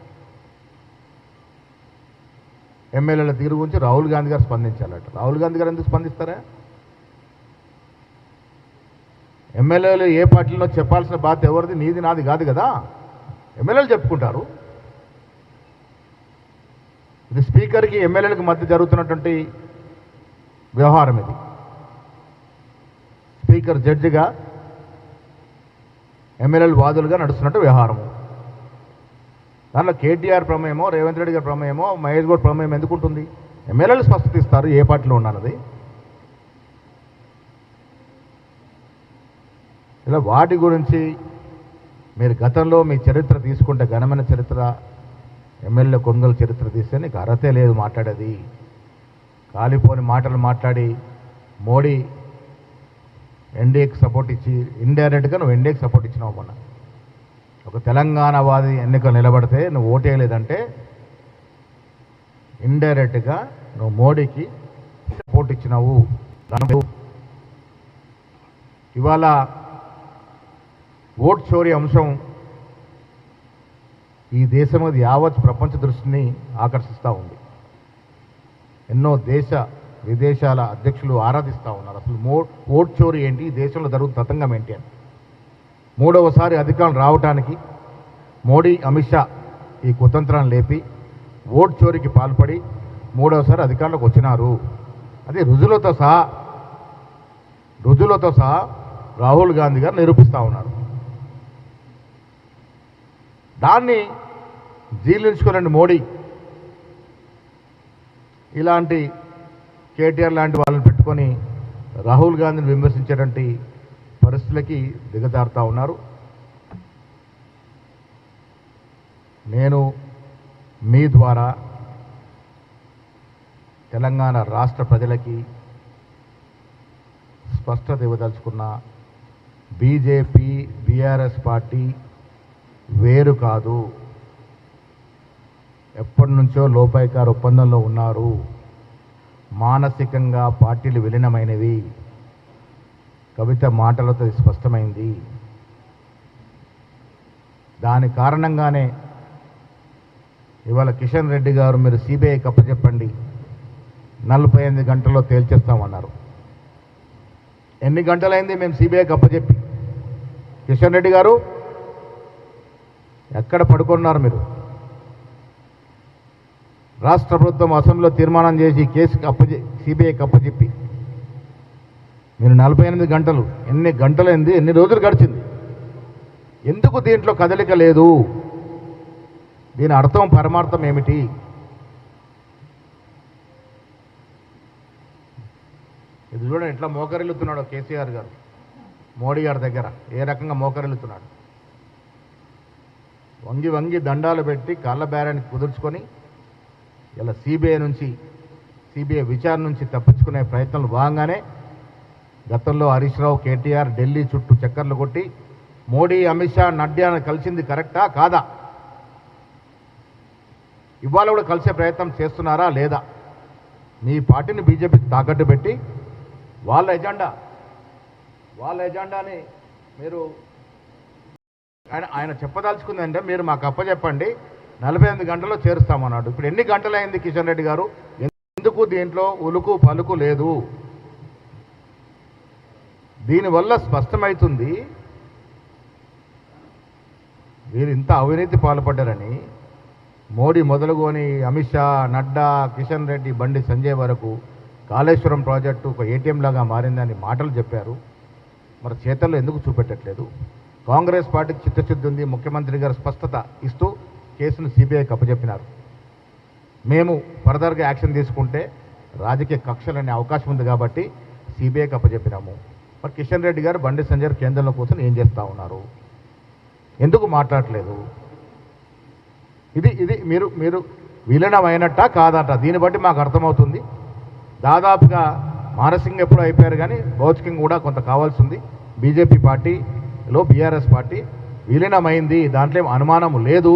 ఎమ్మెల్యేల తీరు గురించి రాహుల్ గాంధీ గారు స్పందించాలట. రాహుల్ గాంధీ గారు ఎందుకు స్పందిస్తారా? ఎమ్మెల్యేలు ఏ పార్టీలో చెప్పాల్సిన బాధ్యత ఎవరిది? నీది నాది కాదు కదా. ఎమ్మెల్యేలు చెప్పుకుంటారు. ఇది స్పీకర్కి ఎమ్మెల్యేలకు మధ్య జరుగుతున్నటువంటి వ్యవహారం. ఇది స్పీకర్ జడ్జిగా, ఎమ్మెల్యేలు వాదులుగా నడుస్తున్నట్టు వ్యవహారము. దాంట్లో కేటీఆర్ ప్రమేయమో, రేవంత్ రెడ్డి గారి ప్రమేయమో, మహేష్ గౌడ్ ప్రమేయం ఎందుకుంటుంది? ఎమ్మెల్యేలు స్పష్టత ఇస్తారు ఏ పార్టీలో ఉన్నది. ఇలా వాటి గురించి మీరు గతంలో మీ చరిత్ర తీసుకుంటే, ఘనమైన చరిత్ర, ఎమ్మెల్యే కొనుగోలు చరిత్ర తీస్తే నీకు అర్హతే లేదు మాట్లాడేది. కాలిపోని మాటలు మాట్లాడి మోడీ ఎన్డీఏకి సపోర్ట్ ఇచ్చి, ఇండైరెక్ట్గా నువ్వు ఎన్డీఏకి సపోర్ట్ ఇచ్చినావు. మొన్న ఒక తెలంగాణవాది ఎన్నికలు నిలబడితే నువ్వు ఓటేయలేదంటే ఇండైరెక్ట్గా నువ్వు మోడీకి సపోర్ట్ ఇచ్చినావు. ఇవాళ ఓట్ చోరీ అంశం ఈ దేశం మీద యావత్ ప్రపంచ దృష్టిని ఆకర్షిస్తూ ఉంది. ఎన్నో దేశ విదేశాల అధ్యక్షులు ఆరాధిస్తూ ఉన్నారు. అసలు ఓట్ చోరీ ఏంటి, ఈ దేశంలో జరుగుతున్న తతంగం ఏంటి అని. మూడవసారి అధికారం రావడానికి మోడీ, అమిత్ షా ఈ కుతంత్రాన్ని లేపి ఓట్ చోరీకి పాల్పడి మూడవసారి అధికారంలోకి వచ్చినారు. అదే రుజువులతో సహా రాహుల్ గాంధీ గారు నిరూపిస్తూ ఉన్నారు. దాన్ని జీర్ణించుకోనండి మోడీ. ఇలాంటి కేటీఆర్ లాంటి వాళ్ళని పెట్టుకొని రాహుల్ గాంధీని విమర్శించేటువంటి పరిస్థితులకి దిగజారుతూ ఉన్నారు. నేను మీ ద్వారా తెలంగాణ రాష్ట్ర ప్రజలకి స్పష్టత ఇవ్వదలుచుకున్న, బీజేపీ బీఆర్ఎస్ పార్టీ వేరు కాదు. ఎప్పటి నుంచో లోపాయికారు ఒప్పందంలో ఉన్నారు. మానసికంగా పార్టీలు విలీనమైనవి. కవిత మాటలతో స్పష్టమైంది. దాని కారణంగానే ఇవాళ కిషన్ రెడ్డి గారు మీరు సిబిఐకి అప్పచెప్పండి, 48 గంటల్లో తేల్చేస్తామన్నారు. ఎన్ని గంటలైంది మేము సిబిఐకి అప్పచెప్పి? కిషన్ రెడ్డి గారు ఎక్కడ పడుకున్నారు మీరు? రాష్ట్ర ప్రభుత్వం అసెంబ్లీలో తీర్మానం చేసి కేసుకి సిబిఐకి అప్పచెప్పి మీరు 48 గంటలు, ఎన్ని గంటలైంది, ఎన్ని రోజులు గడిచింది? ఎందుకు దీంట్లో కదలిక లేదు? దీని అర్థం పరమార్థం ఏమిటి? ఇది చూడండి ఎట్లా మోకరిల్లుతున్నాడో కేసీఆర్ గారు మోడీ గారి దగ్గర, ఏ రకంగా మోకరిల్లుతున్నాడు. వంగి వంగి దండాలు పెట్టి కాళ్ళ బేరాన్ని కుదుర్చుకొని ఇలా సిబిఐ విచారణ నుంచి తప్పించుకునే ప్రయత్నాలు భాగంగానే గతంలో హరీష్ రావు, కేటీఆర్ ఢిల్లీ చుట్టూ చక్కర్లు కొట్టి మోడీ, అమిత్ షా, నడ్డాను కలిసింది కరెక్టా కాదా? ఇవాళ కూడా కలిసే ప్రయత్నం చేస్తున్నారా లేదా? మీ పార్టీని బీజేపీకి తాకట్టు పెట్టి వాళ్ళ ఎజెండాని మీరు ఆయన చెప్పదలుచుకుందంటే మీరు మాకు అప్పచెప్పండి, 48 గంటల్లో చేరుస్తామన్నాడు. ఇప్పుడు ఎన్ని గంటలైంది కిషన్ రెడ్డి గారు? ఎందుకు దీంట్లో ఉలుకు పలుకు లేదు? దీనివల్ల స్పష్టమవుతుంది వీరు ఇంత అవినీతి పాల్పడ్డారని. మోడీ మొదలుకొని అమిత్ షా, నడ్డా, కిషన్ రెడ్డి, బండి సంజయ్ వరకు కాళేశ్వరం ప్రాజెక్టు ఒక ఏటీఎం లాగా మారిందని మాటలు చెప్పారు. మరి చేతల్లో ఎందుకు చూపెట్టట్లేదు? కాంగ్రెస్ పార్టీకి చిత్తశుద్ధి ఉంది. ముఖ్యమంత్రి గారు స్పష్టత ఇస్తూ కేసును సిబిఐకి అప్పచెప్పినారు. మేము ఫర్దర్గా యాక్షన్ తీసుకుంటే రాజకీయ కక్షలనే అవకాశం ఉంది కాబట్టి సిబిఐకి అప్పచెప్పినాము. మరి కిషన్ రెడ్డి గారు, బండి సంజయ్ కేంద్రంలో కూర్చొని ఏం చేస్తూ ఉన్నారు? ఎందుకు మాట్లాడలేదు? ఇది మీరు విలీనమైనట్టా కాదట? దీన్ని బట్టి మాకు అర్థమవుతుంది. దాదాపుగా మానసింగ్ ఎప్పుడు అయిపోయారు, కానీ భౌతికంగా కూడా కొంత కావాల్సి ఉంది. బీజేపీ పార్టీలో బీఆర్ఎస్ పార్టీ విలీనమైంది, దాంట్లో ఏం అనుమానం లేదు.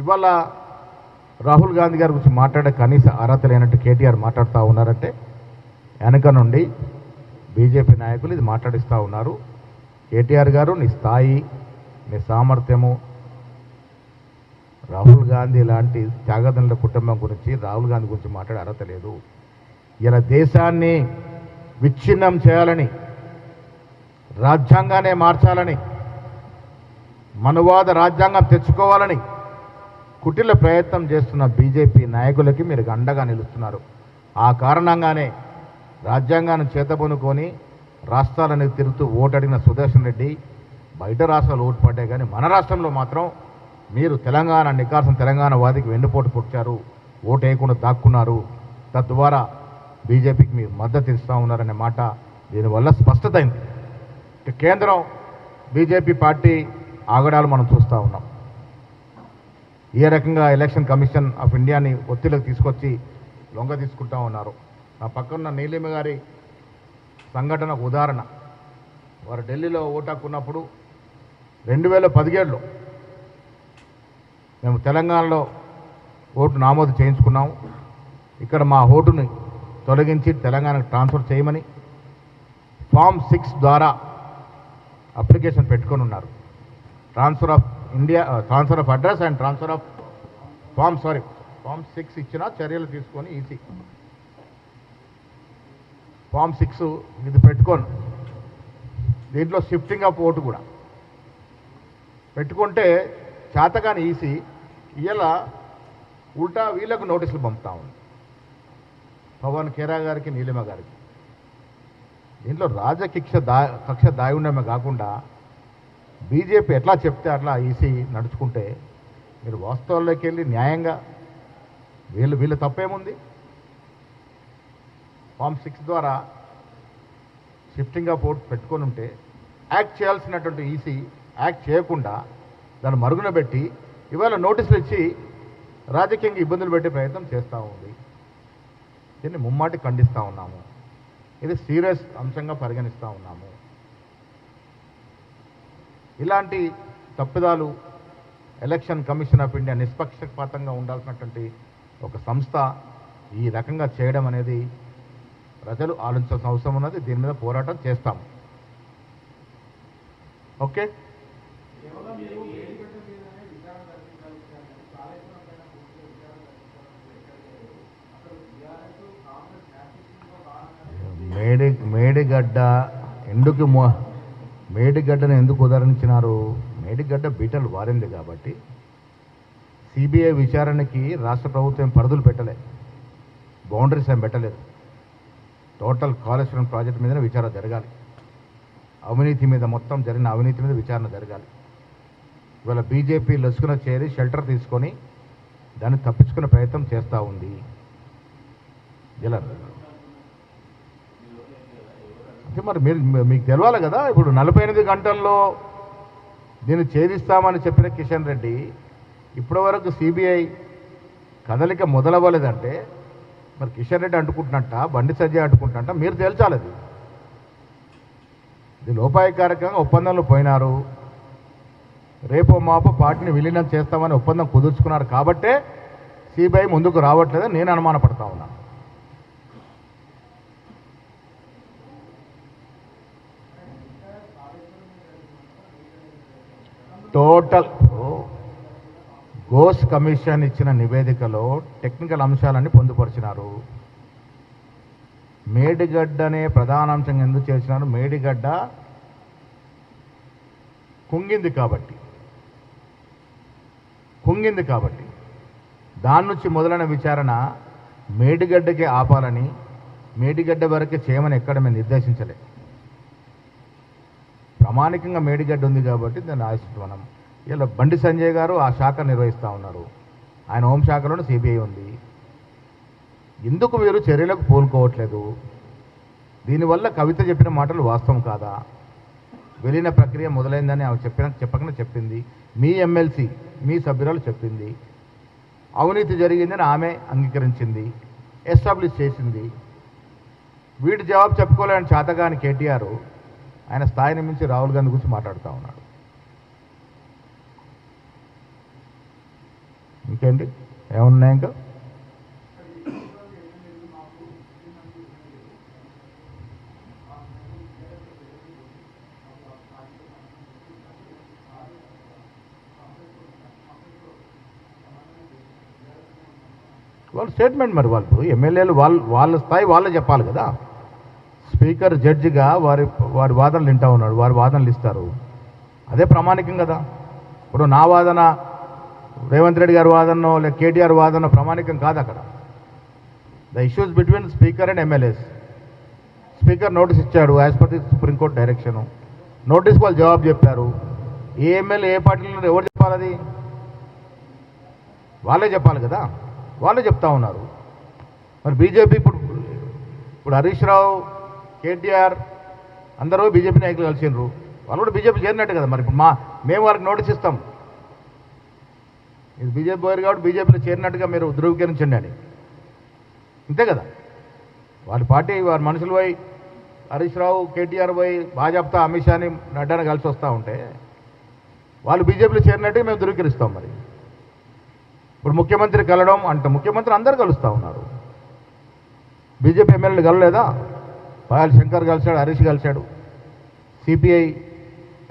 ఇవాళ రాహుల్ గాంధీ గారి గురించి మాట్లాడే కనీస అర్హత లేనట్టు కేటీఆర్ మాట్లాడుతూ ఉన్నారంటే వెనక నుండి బీజేపీ నాయకులు ఇది మాట్లాడిస్తూ ఉన్నారు. కేటీఆర్ గారు, నీ స్థాయి, నీ సామర్థ్యము, రాహుల్ గాంధీ లాంటి త్యాగదనుల కుటుంబం గురించి, రాహుల్ గాంధీ గురించి మాట్లాడే అర్హత లేదు. ఇలా దేశాన్ని విచ్ఛిన్నం చేయాలని, రాజ్యాంగానే మార్చాలని, మనువాద రాజ్యాంగం తెచ్చుకోవాలని కుటిల ప్రయత్నం చేస్తున్న బీజేపీ నాయకులకి మీరు అండగా నిలుస్తున్నారు. ఆ కారణంగానే రాజ్యాంగాన్ని చేతబొనుకొని రాష్ట్రాలను తిరుగుతూ ఓటడిగిన సుదర్శన్ రెడ్డి బయట రాష్ట్రాలు ఓటు పడ్డాయి, కానీ మన రాష్ట్రంలో మాత్రం మీరు నికార్సం తెలంగాణ వాదికి వెన్నుపోటు పొడిచారు, ఓటు వేయకుండా దాక్కున్నారు. తద్వారా బీజేపీకి మీరు మద్దతు ఇస్తూ ఉన్నారనే మాట దీనివల్ల స్పష్టత అయింది. కేంద్రం బీజేపీ పార్టీ ఆగడాలు మనం చూస్తూ ఉన్నాం. ఏ రకంగా ఎలక్షన్ కమిషన్ ఆఫ్ ఇండియాని ఒత్తిడికి తీసుకొచ్చి లొంగ తీసుకుంటూ ఉన్నారు. నా పక్కన నీలిమ గారి సంఘటన ఒక ఉదాహరణ. వారు ఢిల్లీలో ఓటు హక్కున్నప్పుడు 2017లో మేము తెలంగాణలో ఓటు నమోదు చేయించుకున్నాము. ఇక్కడ మా ఓటుని తొలగించి తెలంగాణకు ట్రాన్స్ఫర్ చేయమని ఫామ్ 6 ద్వారా అప్లికేషన్ పెట్టుకొని ఉన్నారు. Transfer of address and transfer of form 6 ఇచ్చిన చర్యలు తీసుకొని ఈసీ ఫామ్ 6 ఇది పెట్టుకోను. దీంట్లో షిఫ్టింగ్ ఆఫ్ ఓటు కూడా పెట్టుకుంటే చేతగాని ఈసీ ఇలా ఉల్టా వీళ్ళకు నోటీసులు పంపుతా ఉంది, పవన్ ఖేరా గారికి, నీలిమ గారికి. దీంట్లో కక్ష దాగి ఉండమే కాకుండా బీజేపీ ఎట్లా చెప్తే అట్లా ఈసీ నడుచుకుంటే మీరు వాస్తవాల్లోకి వెళ్ళి న్యాయంగా వీళ్ళ తప్పేముంది? ఫామ్ 6 ద్వారా షిఫ్టింగ్ ఆఫ్ ఓట్ పెట్టుకొని ఉంటే యాక్ట్ చేయాల్సినటువంటి ఈసీ యాక్ట్ చేయకుండా దాన్ని మరుగున పెట్టి ఇవాళ నోటీసులు ఇచ్చి రాజకీయంగా ఇబ్బందులు పెట్టే ప్రయత్నం చేస్తూ ఉంది. దీన్ని ముమ్మాటి ఖండిస్తూ ఉన్నాము. ఇది సీరియస్ అంశంగా పరిగణిస్తూ ఉన్నాము. ఇలాంటి తప్పిదాలు ఎలక్షన్ కమిషన్ ఆఫ్ ఇండియా నిష్పక్షపాతంగా ఉండాల్సినటువంటి ఒక సంస్థ ఈ రకంగా చేయడం అనేది ప్రజలు ఆలోచించాల్సిన అవసరం ఉన్నది. దీని మీద పోరాటం చేస్తాము. ఓకే, మేడిగడ్డ ఎందుకు మేడిగడ్డను ఎందుకు ఉదాహరించినారు? మేడిగడ్డ బీటలు వారింది కాబట్టి సిబిఐ విచారణకి రాష్ట్ర ప్రభుత్వం పరిధులు పెట్టలే, బౌండరీస్ ఏం పెట్టలేదు. టోటల్ కాళేశ్వరం ప్రాజెక్టు మీదనే విచారణ జరగాలి, అవినీతి మీద, మొత్తం జరిగిన అవినీతి మీద విచారణ జరగాలి. ఇవాళ బీజేపీ లసుకున చేరి షెల్టర్ తీసుకొని దాన్ని తప్పించుకునే ప్రయత్నం చేస్తూ ఉంది. ఇలా అంటే మరి మీకు తెలవాలి కదా. ఇప్పుడు 48 గంటల్లో దీన్ని ఛేదిస్తామని చెప్పిన కిషన్ రెడ్డి ఇప్పటి వరకు సిబిఐ కదలిక మొదలవ్వలేదంటే మరి కిషన్ రెడ్డి అంటుకుంటున్నట్ట, బండి సంజయ్ అంటుకుంటున్నట్ట మీరు తేల్చాలి. ఇది లోపాయకారకంగా ఒప్పందంలో పోయినారు. రేపో మాపో పార్టీని విలీనం చేస్తామని ఒప్పందం కుదుర్చుకున్నారు కాబట్టే సిబిఐ ముందుకు రావట్లేదని నేను అనుమానపడతా ఉన్నాను. టోటల్ గోస్ కమిషన్ ఇచ్చిన నివేదికలో టెక్నికల్ అంశాలన్నీ పొందుపరిచినారు. మేడిగడ్డనే ప్రధాన అంశంగా ఎందుకు చేసినారు? మేడిగడ్డ కుంగింది కాబట్టి దాని నుంచి మొదలైన విచారణ మేడిగడ్డకే ఆపాలని, మేడిగడ్డ వరకే చేయమని ఎక్కడ మేము నిర్దేశించలే. ప్రామాణికంగా మేడిగడ్డ ఉంది కాబట్టి దాన్ని ఆశిస్తున్నాం. ఇలా బండి సంజయ్ గారు ఆ శాఖ నిర్వహిస్తూ ఉన్నారు, ఆయన హోంశాఖలోనే సిబిఐ ఉంది. ఎందుకు మీరు చర్యలకు పూనుకోవట్లేదు? దీనివల్ల కవిత చెప్పిన మాటలు వాస్తవం కాదా? విలీన ప్రక్రియ మొదలైందని ఆమె చెప్పకనే చెప్పింది. మీ ఎమ్మెల్సీ, మీ సభ్యురాలు చెప్పింది. అవినీతి జరిగిందని ఆమె అంగీకరించింది, ఎస్టాబ్లిష్ చేసింది. వీటి జవాబు చెప్పుకోలేని చేతగాని కేటీఆర్ ఆయన స్థాయిని మించి రాహుల్ గాంధీ గురించి మాట్లాడుతూ ఉన్నాడు. ఇంకేంటి ఏమున్నాయి ఇంకా? వాళ్ళ స్టేట్మెంట్ మరి వాళ్ళు ఎమ్మెల్యేలు వాళ్ళ స్థాయి వాళ్ళే చెప్పాలి కదా. స్పీకర్ జడ్జిగా వారి వాదనలు వింటూ ఉన్నాడు, వారి వాదనలు ఇస్తారు, అదే ప్రామాణికం కదా. ఇప్పుడు నా వాదన, రేవంత్ రెడ్డి గారి వాదన, లేక కేటీఆర్ వాదన ప్రామాణికం కాదు అక్కడ. The issues between speaker and MLAs. Speaker notice ఇచ్చాడు as per the supreme court direction. నోటీస్కి వాళ్ళు జవాబు చెప్పారు. ఏ ఎమ్మెల్యే ఏ పార్టీలో ఎవరు చెప్పాలి? అది వాళ్ళే చెప్పాలి కదా, వాళ్ళే చెప్తా ఉన్నారు. మరి బీజేపీ ఇప్పుడు హరీష్ రావు, కేటీఆర్ అందరూ బీజేపీ నాయకులు కలిసినారు, వాళ్ళు కూడా బీజేపీ చేరినట్టు కదా. మరి ఇప్పుడు మేము వాళ్ళకి నోటీస్ ఇస్తాం, ఇది బీజేపీ పోయారు కాబట్టి బీజేపీలో చేరినట్టుగా మీరు ధృవీకరించండి అని, అంతే కదా. వాళ్ళ పార్టీ, వారి మనుషులు పోయి హరీష్ రావు, కేటీఆర్ పోయి భాజపా అమిత్ షాని, నడ్డాని కలిసి వస్తూ ఉంటే వాళ్ళు బీజేపీలో చేరినట్టుగా మేము ధృవీకరిస్తాం. మరి ఇప్పుడు ముఖ్యమంత్రి కలవడం అంటే ముఖ్యమంత్రి అందరూ కలుస్తూ ఉన్నారు, బీజేపీ ఎమ్మెల్యేలు కలవలేదా? పాయల్ శంకర్ కలిశాడు, హరీష్ కలిశాడు, సిపిఐ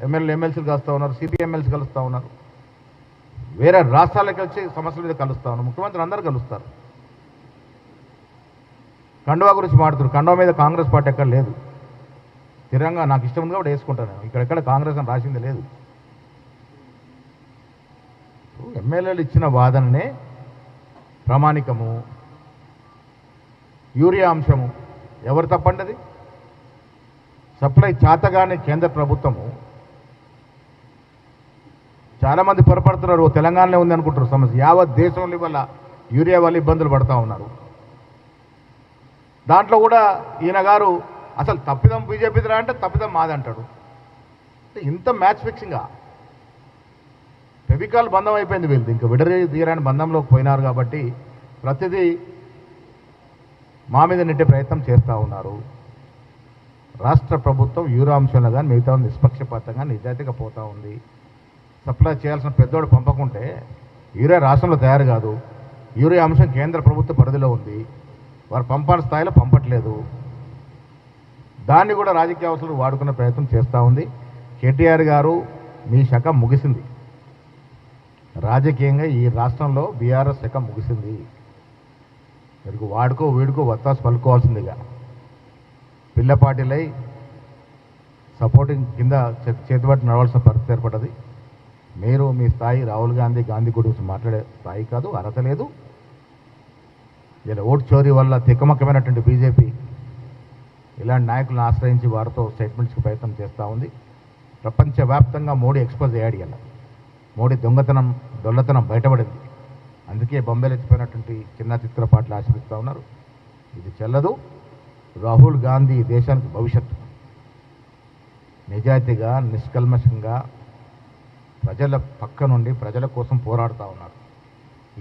ఎమ్మెల్సీలు కలుస్తూ ఉన్నారు, సిపిఐ ఎమ్మెల్సీ కలుస్తూ ఉన్నారు, వేరే రాష్ట్రాలకు వచ్చి సమస్యల మీద కలుస్తూ ఉన్నారు, ముఖ్యమంత్రి అందరూ కలుస్తారు. కండువా గురించి మాట్లాడుతారు, కండువా మీద కాంగ్రెస్ పార్టీ ఎక్కడ లేదు. తిరంగా నాకు ఇష్టం ఉంది కాబట్టి వేసుకుంటాను, ఇక్కడెక్కడ కాంగ్రెస్ అని రాసింది లేదు. ఎమ్మెల్యేలు ఇచ్చిన వాదననే ప్రామాణికము. యూరియా అంశము ఎవరు తప్పండి? సప్లై చేతగానే కేంద్ర ప్రభుత్వము. చాలామంది పొరపడుతున్నారు, తెలంగాణలో ఉంది అనుకుంటారు సమస్య. యావత్ దేశంలో వల్ల యూరియా వల్ల ఇబ్బందులు పడుతూ ఉన్నారు. దాంట్లో కూడా ఈయన గారు అసలు తప్పిదం బీజేపీదిరా అంటే తప్పిదం మాది అంటాడు. ఇంత మ్యాచ్ ఫిక్సింగా ఫెవికాల్ బంధం అయిపోయింది వీళ్ళది. ఇంకా తీరాని బంధంలోకి పోయినారు కాబట్టి ప్రతిదీ మా మీద నెట్టే ప్రయత్నం చేస్తూ ఉన్నారు. రాష్ట్ర ప్రభుత్వం యూరియా అంశంలో కానీ మిగతా నిష్పక్షపాతంగా నిజాయితీగా పోతూ ఉంది. సప్లై చేయాల్సిన పెద్దోడు పంపకుంటే యూరియా రాష్ట్రంలో తయారు కాదు. యూరియా అంశం కేంద్ర ప్రభుత్వ పరిధిలో ఉంది, వారు పంపాల్సిన స్థాయిలో పంపట్లేదు. దాన్ని కూడా రాజకీయ అవసరాలు వాడుకునే ప్రయత్నం చేస్తూ ఉంది. కేటీఆర్ గారు మీ శకం ముగిసింది. రాజకీయంగా ఈ రాష్ట్రంలో బీఆర్ఎస్ శకం ముగిసింది. మీరు వాడుకో వీడుకో వత్తాసు పలుకోవాల్సిందిగా పిల్లపాటిలై సపోర్టింగ్ కింద చేతిబట్టి నడవాల్సిన పరిస్థితి ఏర్పడ్డది. మీరు మీ స్థాయి రాహుల్ గాంధీ గురించి మాట్లాడే స్థాయి కాదు, అర్హత లేదు. ఇలా ఓటు చోరీ వల్ల తిక్కమక్కమైనటువంటి బీజేపీ ఇలాంటి నాయకులను ఆశ్రయించి వారితో స్టేట్మెంట్స్కి ప్రయత్నం చేస్తూ ఉంది. ప్రపంచవ్యాప్తంగా మోడీ ఎక్స్పోజ్ అయ్యాడు. ఇలా మోడీ దొంగతనం బయటపడింది. అందుకే బొంబేలు ఎత్తిపోయినటువంటి చిన్న చిత్రపాట్లు ఆశ్రయిస్తూ ఉన్నారు. ఇది చెల్లదు. రాహుల్ గాంధీ దేశానికి భవిష్యత్తు. నిజాయితీగా నిష్కల్మషంగా ప్రజల పక్క నుండి ప్రజల కోసం పోరాడుతూ ఉన్నాడు.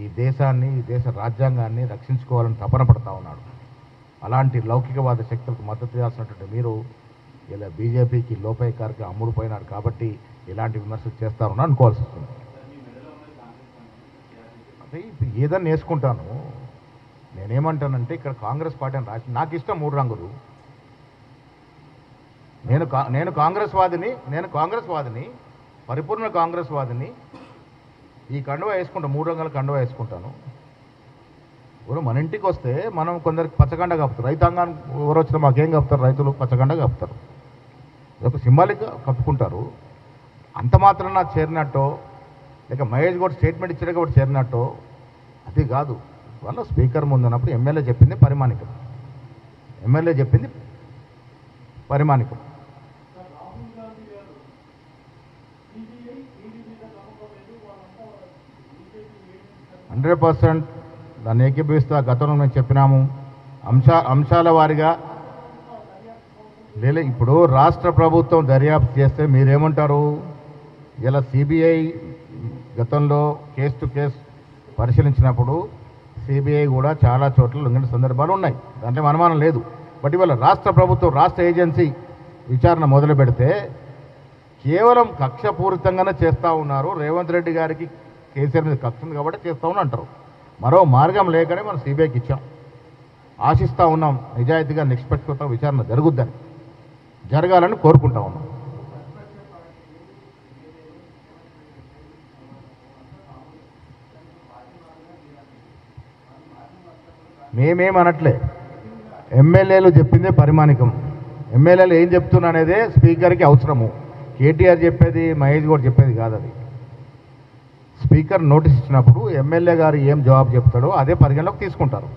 ఈ దేశాన్ని, ఈ దేశ రాజ్యాంగాన్ని రక్షించుకోవాలని తపన పడుతూ ఉన్నాడు. అలాంటి లౌకికవాద శక్తులకు మద్దతు ఇవ్వాల్సినటువంటి మీరు ఇలా బీజేపీకి లోపాయకారికి అమ్ముడుపోయినారు కాబట్టి ఇలాంటి విమర్శలు చేస్తారని అనుకోవాల్సి వస్తుంది. అంటే ఇప్పుడు ఏదన్నా వేసుకుంటాను. నేనేమంటానంటే ఇక్కడ కాంగ్రెస్ పార్టీ అని రాసి నాకు ఇష్టం 3 రంగులు. నేను కాంగ్రెస్ వాదిని, పరిపూర్ణ కాంగ్రెస్ వాదిని. ఈ కండువా వేసుకుంటాను, 3 రంగుల కండువా వేసుకుంటాను. ఎవరు మన ఇంటికి వస్తే మనం కొందరికి పచ్చగండ కప్పుతారు. రైతాంగానికి ఎవరు వచ్చినా మాకేం కప్పుతారు, రైతులు పచ్చగండ కప్పుతారు. ఇదొక సింబాలిక్గా కప్పుకుంటారు. అంత మాత్రం నాకు చేరినట్టో, లేక మహేష్ గౌడ్ స్టేట్మెంట్ ఇచ్చాడు కాబట్టి చేరినట్టో అది కాదు. వాళ్ళ స్పీకర్ ముందున్నప్పుడు ఎమ్మెల్యే చెప్పింది పరిమాణికం. ఎమ్మెల్యే చెప్పింది పరిమాణికం. 100% దాన్ని ఏకీభవిస్తా. గతంలో మేము చెప్పినాము అంశాల వారీగా. లేదు, ఇప్పుడు రాష్ట్ర ప్రభుత్వం దర్యాప్తు చేస్తే మీరేమంటారు? ఇలా సిబిఐ గతంలో కేసు టు కేసు పరిశీలించినప్పుడు సిబిఐ కూడా చాలా చోట్ల లొంగిన సందర్భాలు ఉన్నాయి, దాంట్లో అనుమానం లేదు. బట్ ఇవాళ రాష్ట్ర ప్రభుత్వం, రాష్ట్ర ఏజెన్సీ విచారణ మొదలు పెడితే కేవలం కక్షపూరితంగానే చేస్తూ ఉన్నారు. రేవంత్ రెడ్డి గారికి కేసీఆర్ మీద కక్ష ఉంది కాబట్టి చేస్తామని అంటారు. మరో మార్గం లేకనే మనం సిబిఐకి ఇచ్చాం. ఆశిస్తూ ఉన్నాం నిజాయితీగా నిష్పక్షపాత విచారణ జరుగుద్దని, జరగాలని కోరుకుంటా ఉన్నాం. మేమేమనట్లే, ఎమ్మెల్యేలు చెప్పిందే పరిమాణికం. ఎమ్మెల్యేలు ఏం చెప్తున్నా అనేదే స్పీకర్కి అవసరము. కేటీఆర్ చెప్పేది, మహేష్ గౌడ్ చెప్పేది కాదు. అది స్పీకర్ నోటీస్ ఇచ్చినప్పుడు ఎమ్మెల్యే గారు ఏం జవాబు చెప్తాడో అదే పరిగణలోకి తీసుకుంటారు.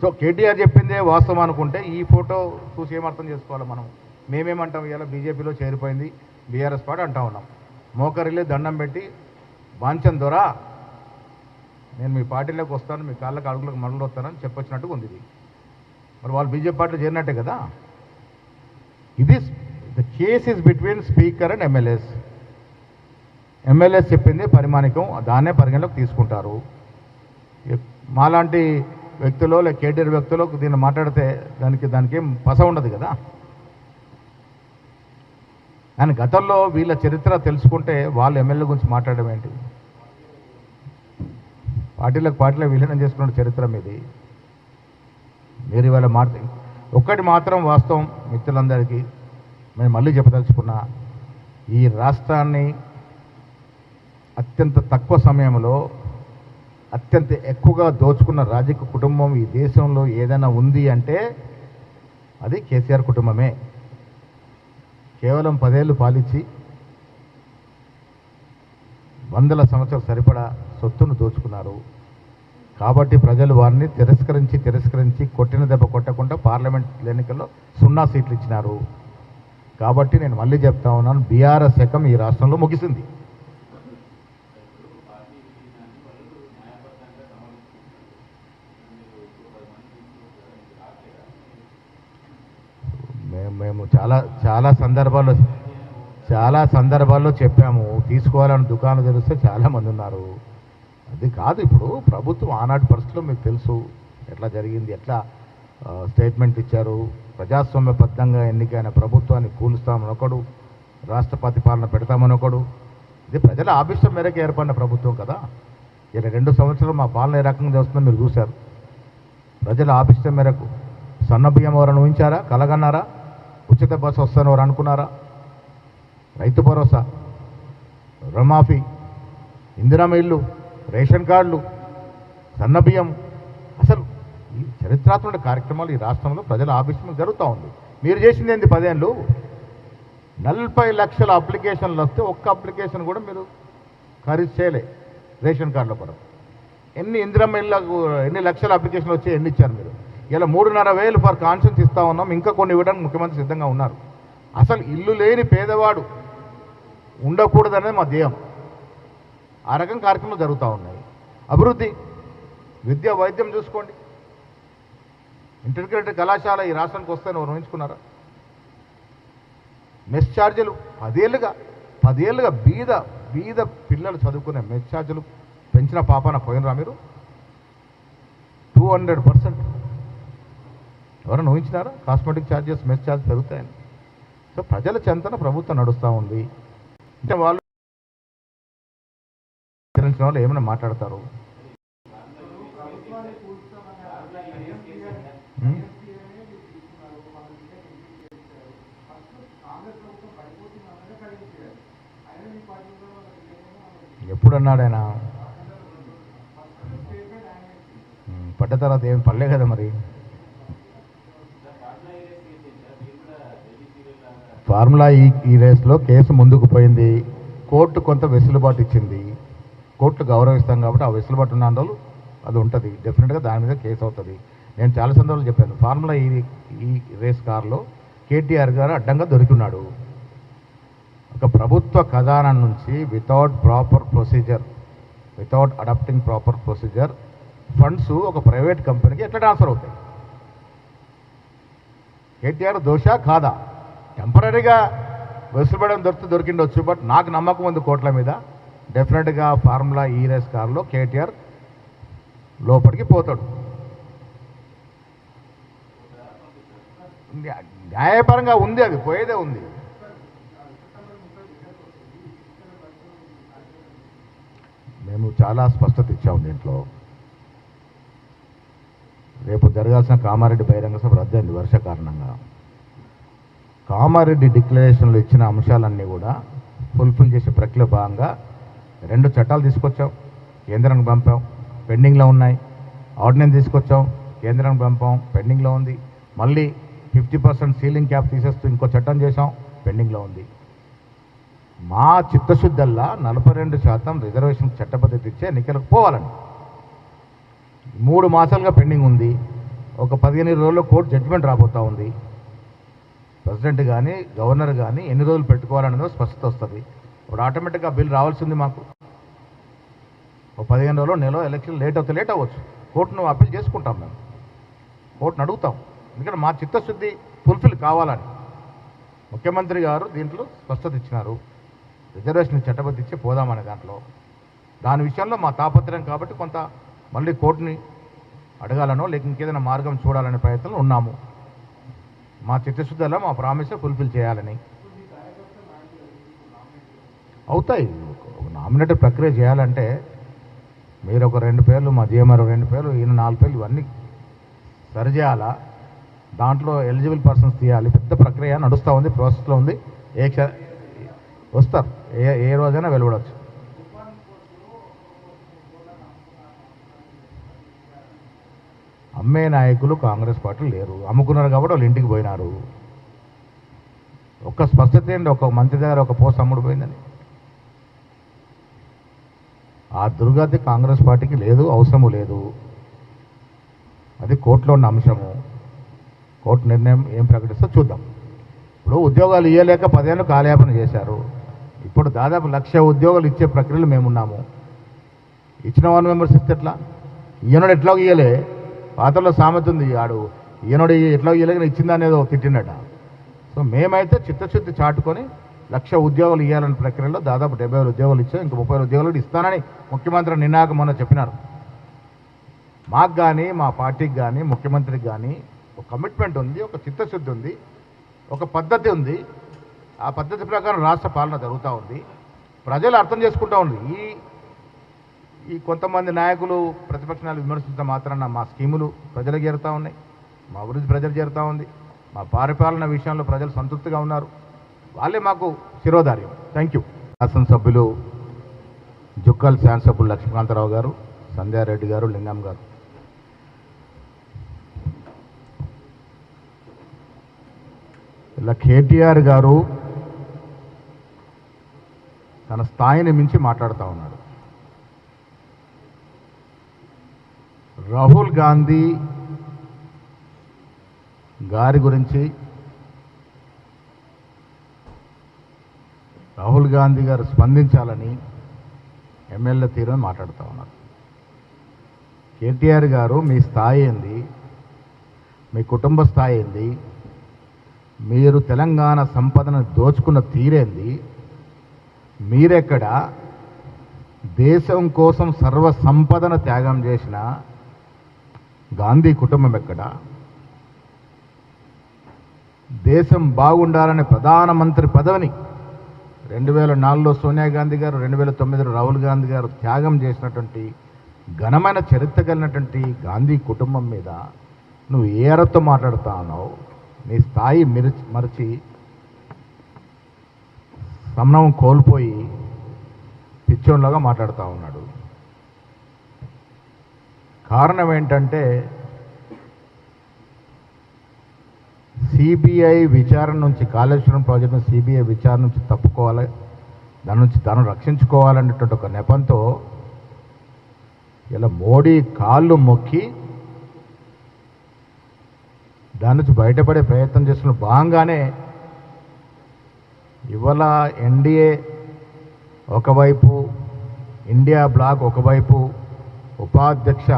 సో కేటీఆర్ చెప్పిందే వాస్తవం అనుకుంటే ఈ ఫోటో చూసి ఏమర్థం చేసుకోవాలి మనం? మేమేమంటాం? ఇలా బీజేపీలో చేరిపోయింది బీఆర్ఎస్ పార్టీ అంటా ఉన్నాం. మోకరిల్లి దండం పెట్టి బాంచన్ దొరా నేను మీ పార్టీలోకి వస్తాను, మీ కాళ్ళకి అడుగులకు మరలు వస్తానని చెప్పొచ్చినట్టుగా ఉంది. ఇది మరి వాళ్ళు బీజేపీ పార్టీలో చేరినట్టే కదా. ఇది the case is between speaker and MLAs. MLAs చెప్పింది పరిమాణికం, దాన్నే పరిగణలోకి తీసుకుంటారు. మాలాంటి వ్యక్తులు లేక కేటీఆర్ వ్యక్తులు దీన్ని మాట్లాడితే దానికి ఏం పస ఉండదు కదా. కానీ గతంలో వీళ్ళ చరిత్ర తెలుసుకుంటే వాళ్ళు ఎమ్మెల్యే గురించి మాట్లాడడం ఏంటి? పార్టీలో విలీనం చేసుకున్న చరిత్ర మీది. మీరు ఇవాళ ఒక్కటి మాత్రం వాస్తవం మిత్రులందరికీ మేము మళ్ళీ చెప్పదలుచుకున్నా, ఈ రాష్ట్రాన్ని అత్యంత తక్కువ సమయంలో అత్యంత ఎక్కువగా దోచుకున్న రాజకీయ కుటుంబం ఈ దేశంలో ఏదైనా ఉంది అంటే అది కేసీఆర్ కుటుంబమే. కేవలం 10 ఏళ్ళు పాలించి 100 సంవత్సరాలు సరిపడా సొత్తును దోచుకున్నారు. కాబట్టి ప్రజలు వారిని తిరస్కరించి కొట్టిన దెబ్బ కొట్టకుండా పార్లమెంట్ ఎన్నికల్లో 0 సీట్లు ఇచ్చినారు. కాబట్టి నేను మళ్ళీ చెప్తా ఉన్నాను, బీఆర్ఎస్ శకం ఈ రాష్ట్రంలో ముగిసింది. మేము చాలా సందర్భాల్లో చెప్పాము, తీసుకోవాలని దుకాణం తెలిస్తే చాలామంది ఉన్నారు. అది కాదు. ఇప్పుడు ప్రభుత్వం ఆనాటి పరిస్థితుల్లో మీకు తెలుసు ఎట్లా జరిగింది, ఎట్లా స్టేట్మెంట్ ఇచ్చారు. ప్రజాస్వామ్యబద్ధంగా ఎన్నికైన ప్రభుత్వాన్ని కూలుస్తామనొకడు, రాష్ట్రపతి పాలన పెడతామనొకడు. ఇది ప్రజల ఆభిష్టం మేరకు ఏర్పడిన ప్రభుత్వం కదా. ఇలా 2 సంవత్సరాలు మా పాలన ఏ రకంగా చేస్తుందో మీరు చూశారు. ప్రజల ఆభిష్టం మేరకు సన్నబియ్యం ఎవరైనా ఊహించారా? కలగన్నారా? ఉచిత బస్సు వస్తాను ఎవరు అనుకున్నారా? రైతు భరోసా, రుణమాఫీ, ఇందిరమ్మ ఇల్లు, రేషన్ కార్డులు, సన్నబియ్యం, అసలు ఈ చరిత్రాత్మక కార్యక్రమాలు ఈ రాష్ట్రంలో ప్రజల ఆభిష్టం జరుగుతూ ఉంది. మీరు చేసింది ఏంది? 10 ఏళ్ళు 40 లక్షల అప్లికేషన్లు వస్తే ఒక్క అప్లికేషన్ కూడా మీరు ఖరీదు చేయలే రేషన్ కార్డుల కొరకు. ఎన్ని ఇందిరమ్మ ఇళ్ళకు ఎన్ని లక్షల అప్లికేషన్లు వచ్చి ఎన్ని ఇచ్చారు మీరు? ఇలా 3,500 ఫర్ కాన్షన్స్ ఇస్తా ఉన్నాం, ఇంకా కొన్ని ఇవ్వడానికి ముఖ్యమంత్రి సిద్ధంగా ఉన్నారు. అసలు ఇల్లు లేని పేదవాడు ఉండకూడదనేది మా ధ్యేయం. ఆ రకం కార్యక్రమాలు జరుగుతూ ఉన్నాయి. అభివృద్ధి, విద్య, వైద్యం చూసుకోండి. ఇంటర్గ్రేటెడ్ కళాశాల ఈ రాష్ట్రానికి వస్తాయని ఊహించుకున్నారా? మెస్ ఛార్జీలు 10 ఏళ్ళుగా బీద పిల్లలు చదువుకునే మెస్ ఛార్జీలు పెంచిన పాపాన పోయినరా మీరు? 200%. ఎవరైనా ఊహించినారా కాస్మెటిక్ ఛార్జెస్, మెస్ ఛార్జ్ పెరుగుతాయని? సో ప్రజల చెంతన ప్రభుత్వం నడుస్తూ ఉంది. అంటే వాళ్ళు వాళ్ళు ఏమైనా మాట్లాడతారు. ఎప్పుడు అన్నాడు ఆయన? పడ్డ తర్వాత ఏం పడలే కదా మరి. ఫార్ములా ఈ రేస్లో కేసు ముందుకు పోయింది. కోర్టు కొంత వెసులుబాటు ఇచ్చింది. కోర్టు గౌరవిస్తాం కాబట్టి ఆ వెసులుబాటు ఉన్న రోజులు అది ఉంటుంది. డెఫినెట్గా దాని మీద కేసు అవుతుంది. నేను చాలా సందర్భాలు చెప్పాను. ఫార్ములా ఈ రేస్ కారులో కేటీఆర్ గారు అడ్డంగా దొరికిన్నాడు. ఒక ప్రభుత్వ ఖజానా నుంచి without adopting proper procedure funds ఒక ప్రైవేట్ కంపెనీకి ఎట్లా ట్రాన్స్ఫర్ అవుతాయి? కేటీఆర్ దోషా కాదా? టెంపరీగా వెసులుబడి దొరికిండొచ్చు. బట్ నాకు నమ్మకం ఉంది కోట్ల మీద. డెఫినెట్గా ఫార్ములా ఈ రేస్ కారులో కేటీఆర్ లోపలికి పోతాడు. న్యాయపరంగా ఉంది, అది పోయేదే ఉంది. మేము చాలా స్పష్టత ఇచ్చాము దీంట్లో. రేపు జరగాల్సిన కామారెడ్డి బహిరంగ సభ రద్దయింది వర్ష కారణంగా. కామారెడ్డి డిక్లరేషన్లో ఇచ్చిన అంశాలన్నీ కూడా ఫుల్ఫిల్ చేసే ప్రక్రియలో భాగంగా 2 చట్టాలు తీసుకొచ్చాం, కేంద్రానికి పంపాం, పెండింగ్లో ఉన్నాయి. ఆర్డినెన్స్ తీసుకొచ్చాం, కేంద్రానికి పంపాం, పెండింగ్లో ఉంది. మళ్ళీ 50% సీలింగ్ క్యాప్ తీసేస్తూ ఇంకో చట్టం చేసాం, పెండింగ్లో ఉంది. మా చిత్తశుద్ధల్లా 42% రిజర్వేషన్ చట్టబద్ధత ఇచ్చే ఎన్నికలకు పోవాలని 3 మాసాలుగా పెండింగ్ ఉంది. ఒక 15 రోజుల్లో కోర్టు జడ్జిమెంట్ రాబోతూ ఉంది. ప్రెసిడెంట్ కానీ గవర్నర్ కానీ ఎన్ని రోజులు పెట్టుకోవాలనేది స్పష్టత వస్తుంది. ఇప్పుడు ఆటోమేటిక్గా బిల్ రావాల్సింది మాకు. ఒక 15 రోజుల్లో నెల ఎలక్షన్ లేట్ అవ్వచ్చు. కోర్టును అప్పీల్ చేసుకుంటాం, మేము కోర్టును అడుగుతాం. ఎందుకంటే మా చిత్తశుద్ధి ఫుల్ఫిల్ కావాలని ముఖ్యమంత్రి గారు దీంట్లో స్పష్టత ఇచ్చినారు. రిజర్వేషన్ చట్టబద్ధ ఇచ్చి పోదామనే దాని విషయంలో మా తాపత్రయం కాబట్టి కొంత మళ్ళీ కోర్టుని అడగాలనో లేక ఇంకేదైనా మార్గం చూడాలనే ప్రయత్నంలో ఉన్నాము. మా చిత్తశుద్ధిలో మా ప్రామిస్ ఫుల్ఫిల్ చేయాలని. అవుతాయి. నామినేటెడ్ ప్రక్రియ చేయాలంటే మీరు ఒక 2 పేర్లు, మా జిఎంఆర్ 2 పేర్లు, ఈయన 4 పేర్లు, ఇవన్నీ సరిచేయాలా. దాంట్లో ఎలిజిబుల్ పర్సన్స్ తీయాలి. పెద్ద ప్రక్రియ నడుస్తూ ఉంది, ప్రాసెస్లో ఉంది. వస్తారు, ఏ రోజైనా వెలువడవచ్చు. అమ్మే నాయకులు కాంగ్రెస్ పార్టీ లేరు. అమ్ముకున్నారు కాబట్టి వాళ్ళు ఇంటికి పోయినారు. ఒక్క స్పష్టత ఏంటి? ఒక మంత్రి దగ్గర ఒక పోస్ట్ అమ్ముడు పోయిందని. ఆ దుర్గతి కాంగ్రెస్ పార్టీకి లేదు, అవసరము లేదు. అది కోర్టులో ఉన్న అంశము. కోర్టు నిర్ణయం ఏం ప్రకటిస్తో చూద్దాం. ఇప్పుడు ఉద్యోగాలు ఇవ్వలేక 10 ఏళ్ళు కాలయాపన చేశారు. ఇప్పుడు దాదాపు 1,00,000 ఉద్యోగాలు ఇచ్చే ప్రక్రియలో మేమున్నాము. ఇచ్చిన 1 మెంబర్స్ ఇస్తే ఎట్లా? ఈయనోడు ఎట్లా ఇయ్యలే? పాత్రలో సామెత ఉంది, ఆడు ఈయనోడు ఎట్లా ఇయ్యలేక ఇచ్చిందనేదో తిట్టినట. సో మేమైతే చిత్తశుద్ధి చాటుకొని 1,00,000 ఉద్యోగాలు ఇవ్వాలనే ప్రక్రియలో దాదాపు 70,000 ఉద్యోగాలు ఇచ్చాం. ఇంక 30,000 ఉద్యోగాలు ఇస్తానని ముఖ్యమంత్రి నిన్నాక మొన్న చెప్పినారు. మాకు కానీ మా పార్టీకి కానీ ముఖ్యమంత్రికి కానీ ఒక కమిట్మెంట్ ఉంది, ఒక చిత్తశుద్ధి ఉంది, ఒక పద్ధతి ఉంది. ఆ పద్ధతి ప్రకారం రాష్ట్ర పాలన జరుగుతూ ఉంది. ప్రజలు అర్థం చేసుకుంటూ ఉంది. ఈ కొంతమంది నాయకులు ప్రతిపక్షాలు విమర్శించడం మాత్రాన మా స్కీములు ప్రజలకు చేరుతూ ఉన్నాయి, మా అభివృద్ధి ప్రజలు చేరుతూ ఉంది, మా పరిపాలన విషయంలో ప్రజలు సంతృప్తిగా ఉన్నారు. వాళ్ళే మాకు శిరోధార్యం. Thank you. శాసనసభ్యులు జుక్కల్ శాసనసభ్యులు లక్ష్మీకాంతరావు గారు, సంధ్యారెడ్డి గారు, లింగం గారు. ఇలా కేటీఆర్ గారు తన స్థాయిని మించి మాట్లాడుతూ ఉన్నాడు. రాహుల్ గాంధీ గారి గురించి రాహుల్ గాంధీ గారు స్పందించాలని ఎమ్మెల్యే తీరుని మాట్లాడుతూ ఉన్నారు. కేటీఆర్ గారు మీ స్థాయి ఏంది, మీ కుటుంబ స్థాయి ఏంది, మీరు తెలంగాణ సంపదను దోచుకున్న తీరేంది, మీరెక్కడ దేశం కోసం సర్వ సంపదను త్యాగం చేసిన గాంధీ కుటుంబం ఎక్కడ, దేశం బాగుండాలనే ప్రధానమంత్రి పదవిని 2004లో సోనియా గాంధీ గారు, 2009లో రాహుల్ గాంధీ గారు త్యాగం చేసినటువంటి ఘనమైన చరిత్ర కలిగినటువంటి గాంధీ కుటుంబం మీద నువ్వు ఏ అర్హతతో మాట్లాడుతా ఉన్నావు? నీ స్థాయి మరచి సమనం కోల్పోయి పిచ్చోన్లాగా మాట్లాడుతూ ఉన్నాడు. కారణం ఏంటంటే సిబిఐ విచారణ నుంచి, కాళేశ్వరం ప్రాజెక్టును సిబిఐ విచారణ నుంచి తప్పుకోవాలి, దాని నుంచి తను రక్షించుకోవాలనేటువంటి ఒక నెపంతో ఇలా మోడీ కాళ్ళు మొక్కి దాని నుంచి బయటపడే ప్రయత్నం చేస్తున్న భాగంగానే ఇవాళ ఎన్డీఏ ఒకవైపు, ఇండియా బ్లాక్ ఒకవైపు, ఉపాధ్యక్ష